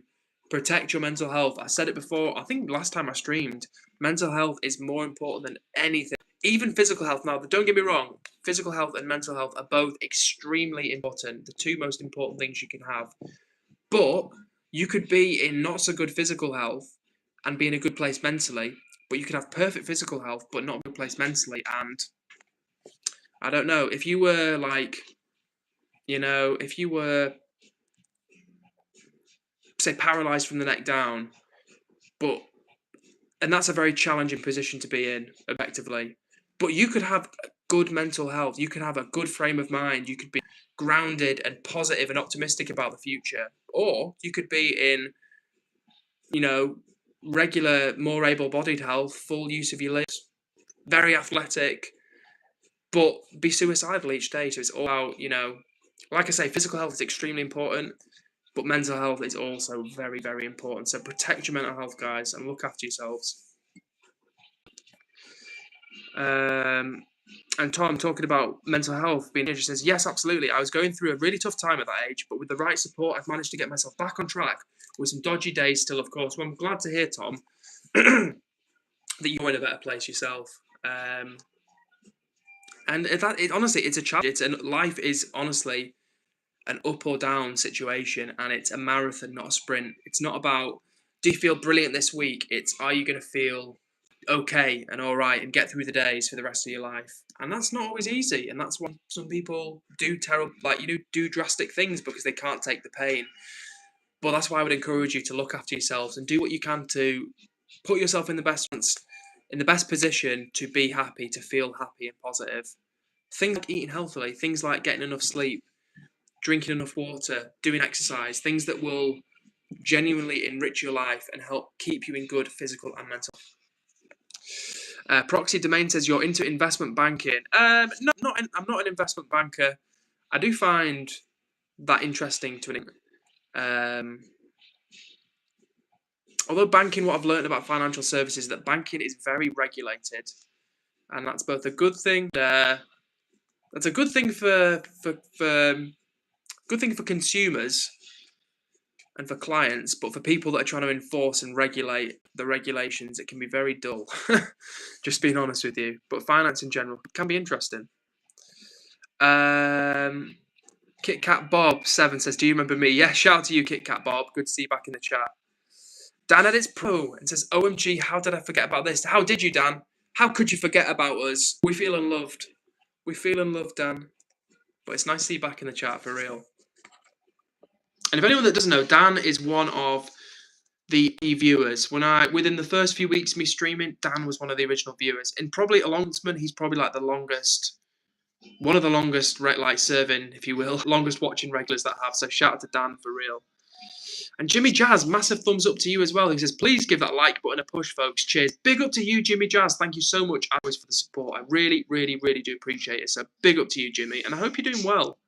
protect your mental health. I said it before, I think last time I streamed, mental health is more important than anything. Even physical health. Now, don't get me wrong, physical health and mental health are both extremely important, the two most important things you can have. But you could be in not so good physical health and be in a good place mentally, but you could have perfect physical health but not a good place mentally. And I don't know, if you were like, if you were, say, paralysed from the neck down, and that's a very challenging position to be in, effectively. But you could have good mental health. You could have a good frame of mind. You could be grounded and positive and optimistic about the future. Or you could be in, regular, more able-bodied health, full use of your limbs, very athletic, but be suicidal each day. So it's all about, like I say, physical health is extremely important, but mental health is also very, very important. So protect your mental health, guys, and look after yourselves. And Tom, talking about mental health, being injured, says, yes, absolutely. I was going through a really tough time at that age, but with the right support, I've managed to get myself back on track with some dodgy days still, of course. Well, I'm glad to hear, Tom, that you're in a better place yourself. And honestly, it's a challenge. Life is honestly an up or down situation, and it's a marathon, not a sprint. It's not about, do you feel brilliant this week? It's, are you going to feel okay and all right and get through the days for the rest of your life? And that's not always easy, and that's why some people do do drastic things because they can't take the pain. But that's why I would encourage you to look after yourselves and do what you can to put yourself in the best position to be happy, to feel happy and positive. Things like eating healthily, things like getting enough sleep, drinking enough water, doing exercise, things that will genuinely enrich your life and help keep you in good physical and mental. Proxy Domain says, you're into investment banking. I'm not an investment banker. I do find that interesting to an although banking, what I've learned about financial services is that banking is very regulated, and that's both a good thing. That's a good thing for good thing for consumers and for clients, but for people that are trying to enforce and regulate the regulations, it can be very dull. Just being honest with you. But finance in general can be interesting. Kit Kat Bob 7 says, "Do you remember me?" Yeah, shout out to you, Kit Kat Bob. Good to see you back in the chat. Dan Edits Pro and says, "OMG, how did I forget about this?" How did you, Dan? How could you forget about us? We feel unloved. We feel unloved, Dan. But it's nice to see you back in the chat for real. And if anyone that doesn't know, Dan is one of the viewers. Within the first few weeks of me streaming, Dan was one of the original viewers. And probably alongside, he's probably like one of the longest like serving, if you will, longest watching regulars that I have. So shout out to Dan for real. And Jimmy Jazz, massive thumbs up to you as well. He says, "Please give that like button a push, folks. Cheers." Big up to you, Jimmy Jazz. Thank you so much, always, for the support. I really, really, really do appreciate it. So big up to you, Jimmy. And I hope you're doing well.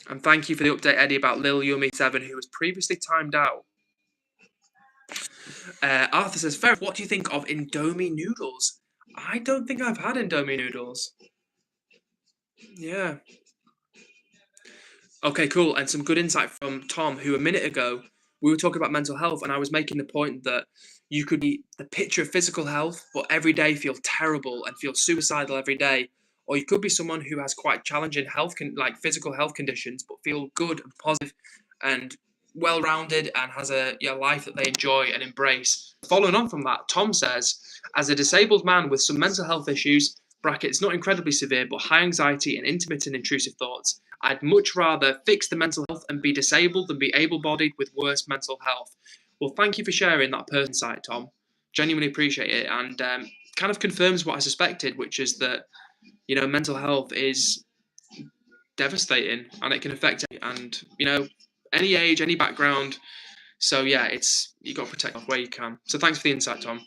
And thank you for the update, Eddie, about Lil Yummy 7, who was previously timed out. Arthur says, "Fair, what do you think of Indomie noodles?" I don't think I've had Indomie noodles. Yeah. Okay, cool. And some good insight from Tom, who a minute ago, we were talking about mental health, and I was making the point that you could be the picture of physical health, but every day feel terrible and feel suicidal every day. Or you could be someone who has quite challenging like physical health conditions, but feel good and positive and well-rounded and has a life that they enjoy and embrace. Following on from that, Tom says, "As a disabled man with some mental health issues, brackets not incredibly severe, but high anxiety and intermittent intrusive thoughts, I'd much rather fix the mental health and be disabled than be able-bodied with worse mental health." Well, thank you for sharing that person side, Tom. Genuinely appreciate it, and kind of confirms what I suspected, which is that mental health is devastating and it can affect any age, any background. So yeah, you got to protect where you can. So thanks for the insight, Tom.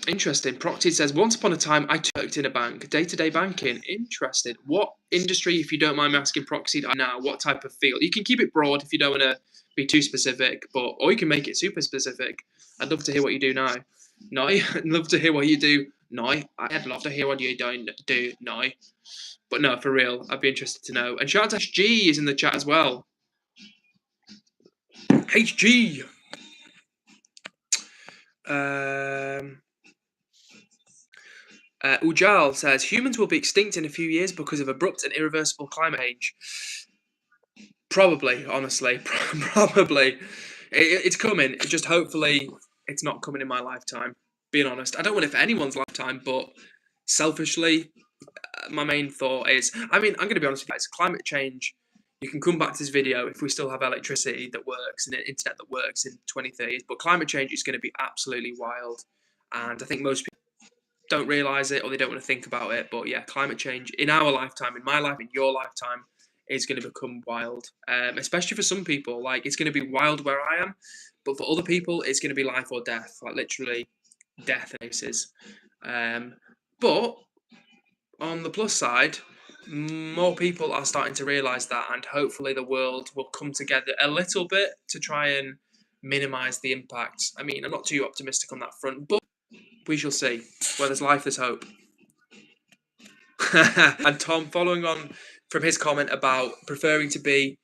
Interesting. Procty says, "Once upon a time, I worked in a bank, day-to-day banking." Interesting. What industry, if you don't mind me asking, Proxy, now? What type of field? You can keep it broad if you don't want to be too specific, or you can make it super specific. I'd love to hear what you do now. No, I'd love to hear what you do now. I'd love to hear what you do now. But no, for real, I'd be interested to know. And shout out to HG is in the chat as well. HG. Ujal says, "Humans will be extinct in a few years because of abrupt and irreversible climate change." Probably, honestly, probably. It's coming. Just hopefully it's not coming in my lifetime. Being honest, I don't want it for anyone's lifetime, but selfishly, my main thought is, I'm going to be honest with you guys, climate change, you can come back to this video if we still have electricity that works and an internet that works in 2030s, but climate change is going to be absolutely wild. And I think most people don't realise it, or they don't want to think about it. But yeah, climate change in our lifetime, in my life, in your lifetime, is going to become wild. Especially for some people, like it's going to be wild where I am, but for other people, it's going to be life or death, like literally death cases. But on the plus side, more people are starting to realise that, and hopefully the world will come together a little bit to try and minimise the impact. I mean, I'm not too optimistic on that front, but we shall see. Where there's life, there's hope. And Tom, following on from his comment about preferring to be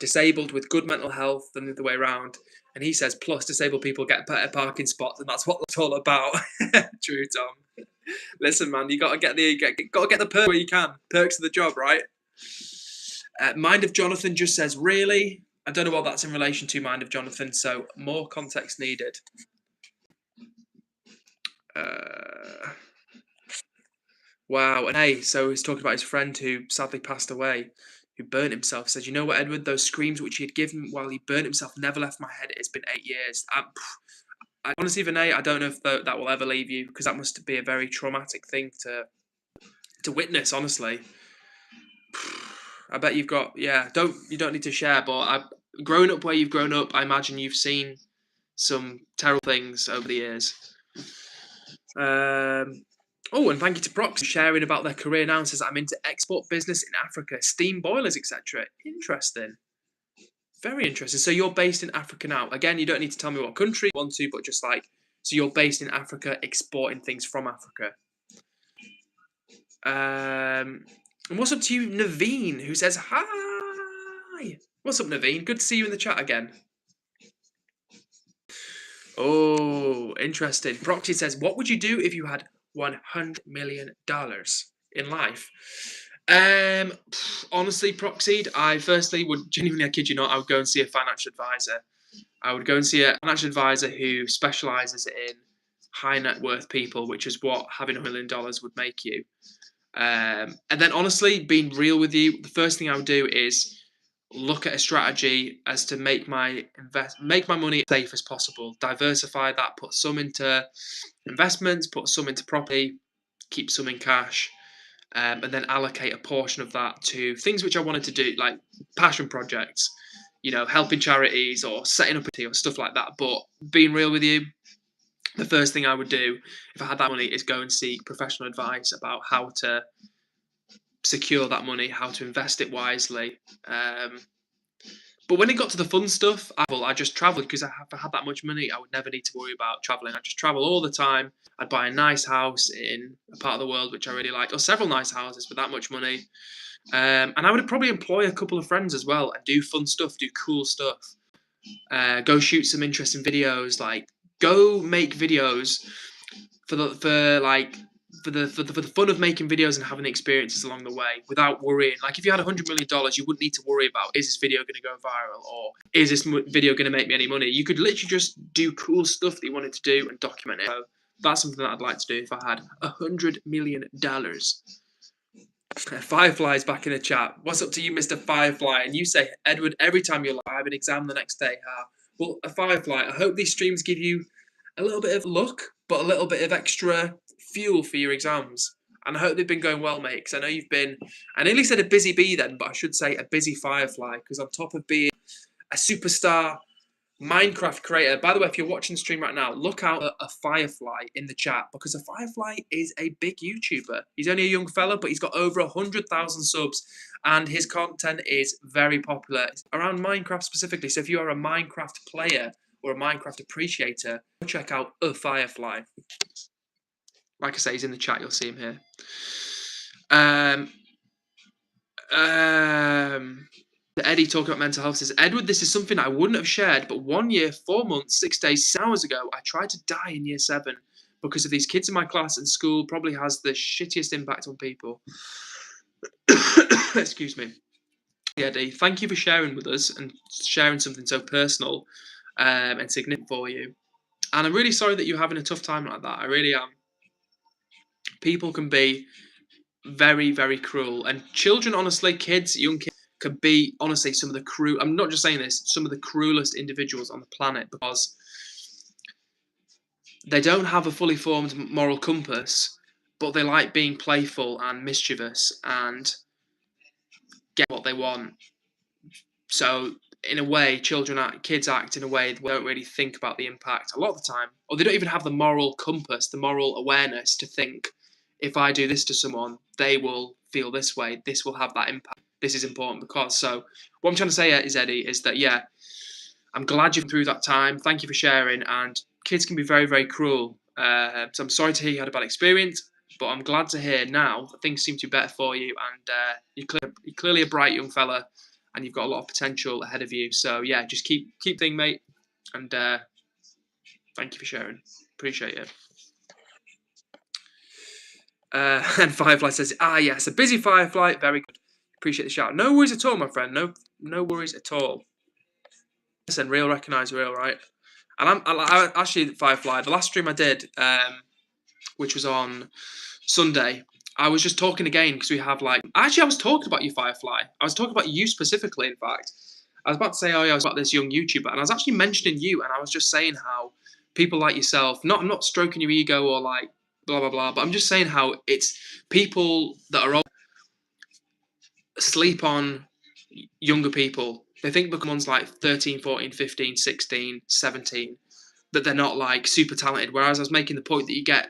disabled with good mental health than the other way around, and he says, plus disabled people get better parking spots, and that's what it's all about. True, Tom. Listen, man, you gotta get the perk where you can. Perks of the job, right? Mind of Jonathan just says, "Really?" I don't know what that's in relation to, Mind of Jonathan. So more context needed. Wow, and hey, so he's talking about his friend who sadly passed away, who burnt himself. Says, "You know what, Edward? Those screams which he had given while he burnt himself never left my head. It's been 8 years." I honestly, Vinay, I don't know if that will ever leave you, because that must be a very traumatic thing to witness. Honestly, I bet you've got you don't need to share, but growing up where you've grown up, I imagine you've seen some terrible things over the years. Oh, and thank you to Proxy for sharing about their career now and says, I'm into export business in Africa, steam boilers, etc. Interesting. Very interesting. So you're based in Africa now. Again, you don't need to tell me what country you want to, but just like, so you're based in Africa, exporting things from Africa. And what's up to you, Naveen, who says, hi. What's up, Naveen? Good to see you in the chat again. Oh, interesting. Proxy says, what would you do if you had $100 million in life? Honestly, Proxied, I firstly would genuinely, I kid you not, I would go and see a financial advisor. I would go and see a financial advisor who specializes in high net worth people, which is what having $1 million would make you. And then honestly, being real with you, the first thing I would do is look at a strategy as to make my money as safe as possible. Diversify that, put some into investments, put some into property, keep some in cash, and then allocate a portion of that to things which I wanted to do, like passion projects, helping charities or setting up a team or stuff like that. But being real with you, the first thing I would do if I had that money is go and seek professional advice about how to secure that money, how to invest it wisely. But when it got to the fun stuff, I just travelled because if I had that much money, I would never need to worry about travelling. I'd just travel all the time. I'd buy a nice house in a part of the world which I really liked, or several nice houses with that much money. And I would probably employ a couple of friends as well and do fun stuff, do cool stuff. Go shoot some interesting videos, like go make videos for the fun of making videos and having experiences along the way without worrying. Like if you had $100 million, you wouldn't need to worry about, is this video going to go viral or is this video going to make me any money? You could literally just do cool stuff that you wanted to do and document it. So that's something that I'd like to do if I had $100 million. Firefly's back in the chat. What's up to you, Mr. Firefly? And you say, Edward, every time you're live, I have an exam the next day. Well, a Firefly, I hope these streams give you a little bit of luck, but a little bit of extra fuel for your exams. And I hope they've been going well, mate, because I know you've been, I nearly said a busy bee then, but I should say a busy Firefly, because on top of being a superstar Minecraft creator, by the way, if you're watching the stream right now, look out at a Firefly in the chat, because a Firefly is a big YouTuber. He's only a young fella, but he's got over 100,000 subs, and his content is very popular around Minecraft specifically. So if you are a Minecraft player or a Minecraft appreciator, check out a Firefly. Like I say, he's in the chat. You'll see him here. Eddie talking about mental health says, Edward, this is something I wouldn't have shared, but 1 year, 4 months, 6 days, 6 hours ago, I tried to die in year 7 because of these kids in my class, and school probably has the shittiest impact on people. Excuse me. Yeah, Eddie, thank you for sharing with us and sharing something so personal and significant for you. And I'm really sorry that you're having a tough time like that. I really am. People can be very, very cruel. And children, honestly, young kids, can be, honestly, some of the I'm not just saying this, some of the cruelest individuals on the planet, because they don't have a fully formed moral compass, but they like being playful and mischievous and get what they want. So in a way, kids act in a way they don't really think about the impact a lot of the time, or they don't even have the moral compass, the moral awareness to think, if I do this to someone, they will feel this way, this will have that impact, this is important because. So what I'm trying to say is, Eddie, is that, yeah, I'm glad you've been through that time. Thank you for sharing. And kids can be very, very cruel. So I'm sorry to hear you had a bad experience, but I'm glad to hear now that things seem to be better for you. And you're clearly a bright young fella, and you've got a lot of potential ahead of you. So yeah, just keep thing, mate. And thank you for sharing. Appreciate it. And Firefly says, yes, a busy Firefly. Very good. Appreciate the shout. No worries at all, my friend. No worries at all. Listen, real recognize real, right? And I actually, Firefly, the last stream I did, which was on Sunday, I was just talking again because we have I was talking about you, Firefly. I was talking about you specifically, in fact. I was about to say, I was about this young YouTuber, and I was actually mentioning you, and I was just saying how people like yourself, I'm not stroking your ego or blah, blah, blah, but I'm just saying how it's people that are old sleep on younger people. They think because one's 13, 14, 15, 16, 17, that they're not super talented. Whereas I was making the point that you get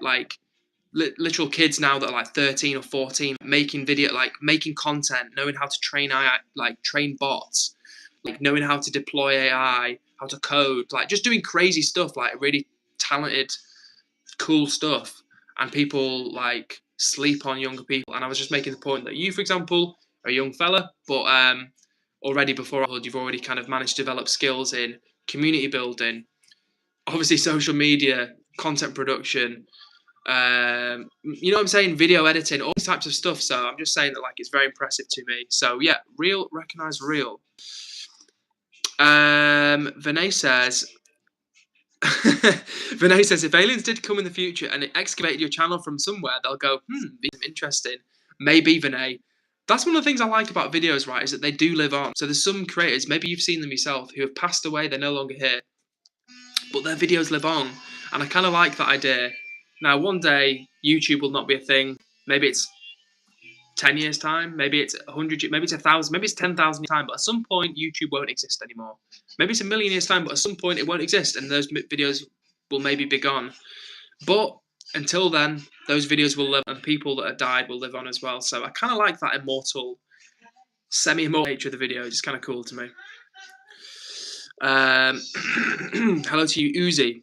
literal kids now that are like 13 or 14 making video, like making content, knowing how to train AI, like train bots, like knowing how to deploy AI, how to code, like just doing crazy stuff, like really talented, cool stuff. And people like sleep on younger people. And I was just making the point that you, for example, are a young fella, but already before you've already kind of managed to develop skills in community building, obviously social media, content production, you know what I'm saying, video editing, all these types of stuff. So I'm just saying that like it's very impressive to me. So yeah, real, recognize real. Vinay says Vinay says if aliens did come in the future and it excavated your channel from somewhere, they'll go, interesting. Maybe, Vinay. That's one of the things I like about videos, right, is that they do live on. So there's some creators, maybe you've seen them yourself, who have passed away, they're no longer here, but their videos live on. And I kind of like that idea. Now, one day, YouTube will not be a thing. Maybe it's 10 years' time. Maybe it's 100, maybe it's 1,000, maybe it's 10,000 years' time. But at some point, YouTube won't exist anymore. Maybe it's a million years' time, but at some point, it won't exist. And those videos will maybe be gone. But until then, those videos will live, and people that have died will live on as well. So I kind of like that immortal, semi-immortal nature of the videos. It's kind of cool to me. Hello to you, Uzi.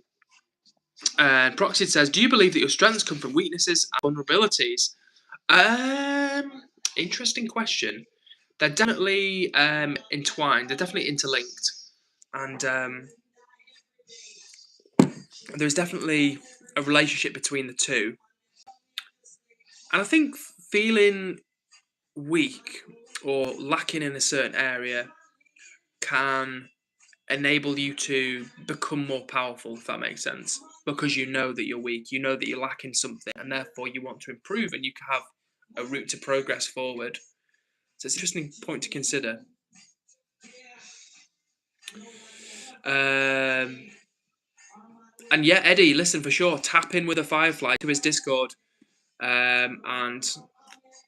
Proxy says, do you believe that your strengths come from weaknesses and vulnerabilities? Interesting question. They're definitely entwined. They're definitely interlinked. And there's definitely a relationship between the two. And I think feeling weak or lacking in a certain area can enable you to become more powerful, if that makes sense. Because you know that you're weak, you know that you're lacking something, and therefore you want to improve, and you can have a route to progress forward. So it's an interesting point to consider. And yeah, Eddie, listen, for sure, tap in with a Firefly to his Discord. And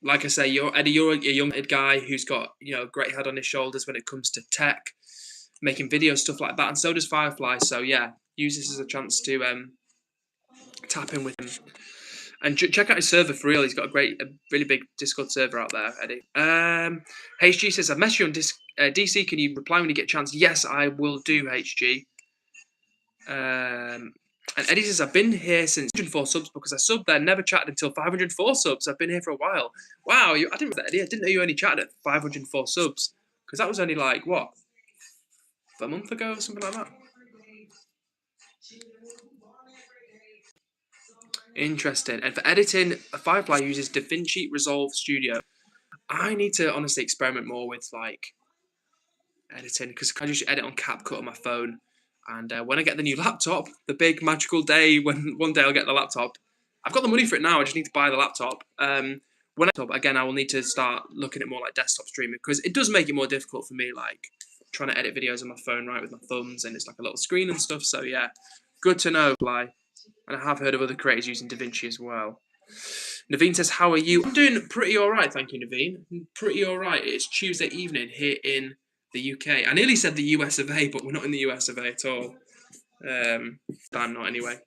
like I say, you're a young guy who's got, you know, a great head on his shoulders when it comes to tech, making videos, stuff like that, and so does Firefly. So yeah, use this as a chance to tap in with him. And check out his server for real. He's got a really big Discord server out there, Eddie. HG says, I've messaged you on DC. Can you reply when you get a chance? Yes, I will do, HG. And Eddie says, I've been here since 504 subs because I subbed there, never chatted until 504 subs. I've been here for a while. Wow, I didn't know that, Eddie. I didn't know you only chatted at 504 subs. Because that was only like, what? A month ago or something like that? Interesting. And for editing, a Firefly uses DaVinci Resolve Studio. I need to honestly experiment more with like editing because I just edit on CapCut on my phone. And when I get the new laptop, the big magical day when one day I'll get the laptop, I've got the money for it now. I just need to buy the laptop. Again, I will need to start looking at more like desktop streaming because it does make it more difficult for me, like trying to edit videos on my phone, right, with my thumbs, and it's like a little screen and stuff. So yeah, good to know, Fly. And I have heard of other creators using DaVinci as well. Naveen says, how are you? I'm doing pretty all right, thank you, Naveen. Pretty all right. It's Tuesday evening here in the UK. I nearly said the US of A, but we're not in the US of A at all. I'm not anyway.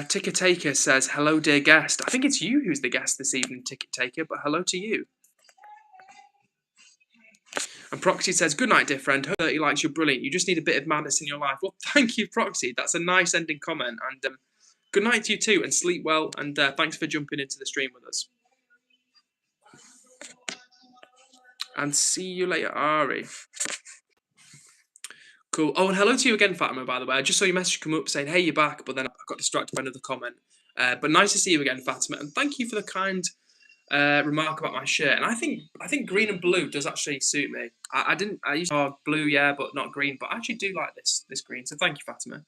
Ticket Taker says, hello, dear guest. I think it's you who's the guest this evening, Ticket Taker, but hello to you. And Proxy says, good night, dear friend. Hope 30 likes, you're brilliant. You just need a bit of madness in your life. Well, thank you, Proxy. That's a nice ending comment. And good night to you too, and sleep well. And thanks for jumping into the stream with us. And see you later, Ari. Cool. Oh, and hello to you again, Fatima, by the way. I just saw your message come up saying, hey, you're back, but then I got distracted by another comment. But nice to see you again, Fatima. And thank you for the kind remark about my shirt. And I think green and blue does actually suit me. I used to have blue, yeah, but not green. But I actually do like this green. So thank you, Fatima.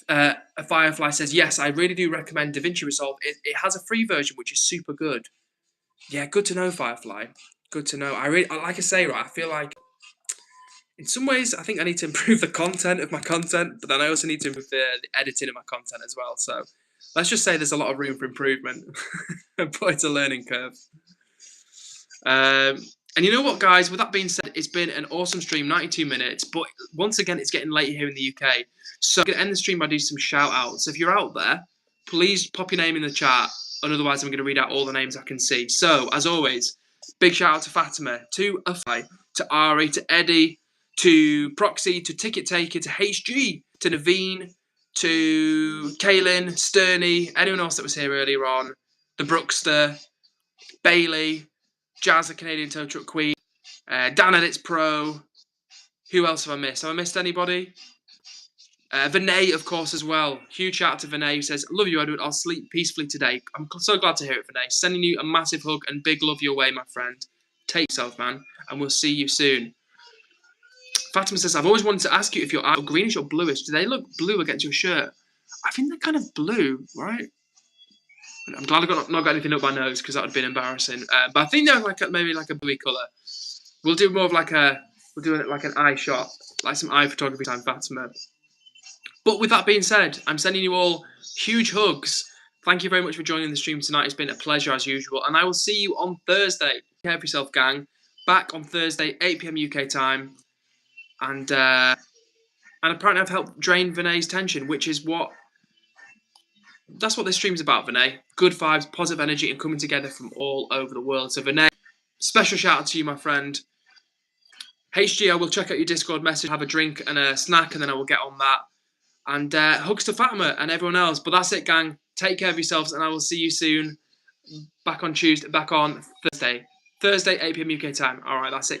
A Firefly says, yes, I really do recommend DaVinci Resolve. It has a free version, which is super good. Yeah, good to know, Firefly. Good to know. Like I say, right, I feel like in some ways, I think I need to improve the content of my content, but then I also need to improve the editing of my content as well. So let's just say there's a lot of room for improvement, but it's a learning curve. And you know what, guys? With that being said, it's been an awesome stream, 92 minutes. But once again, it's getting late here in the UK. So I'm going to end the stream by doing some shout-outs. If you're out there, please pop your name in the chat. And otherwise, I'm going to read out all the names I can see. So, as always, big shout-out to Fatima, to Afai, to Ari, to Eddie, to Proxy, to Ticket Taker, to HG, to Naveen, to Kaylin, Sterney, anyone else that was here earlier on, the Brookster, Bailey, Jazz, the Canadian Tow Truck Queen, Dan Edits Pro. Who else have I missed? Have I missed anybody? Vinay, of course, as well. Huge shout out to Vinay, who says, love you, Edward. I'll sleep peacefully today. I'm so glad to hear it, Vinay. Sending you a massive hug and big love your way, my friend. Take yourself, man, and we'll see you soon. Fatima says, I've always wanted to ask you if your eyes are greenish or bluish. Do they look blue against your shirt? I think they're kind of blue, right? I'm glad I've not got anything up my nose because that would have been embarrassing. But I think they're maybe like a bluey colour. We'll do more of we'll do like an eye shot, like some eye photography time, Fatima. But with that being said, I'm sending you all huge hugs. Thank you very much for joining the stream tonight. It's been a pleasure as usual. And I will see you on Thursday. Take care of yourself, gang. Back on Thursday, 8 p.m. UK time. And apparently I've helped drain Vinay's tension, which is that's what this stream's about, Vinay. Good vibes, positive energy, and coming together from all over the world. So Vinay, special shout out to you, my friend. HG, I will check out your Discord message, have a drink and a snack, and then I will get on that. And hugs to Fatima and everyone else. But that's it, gang. Take care of yourselves, and I will see you soon. Back on Thursday. Thursday, 8 p.m. UK time. All right, that's it, gang.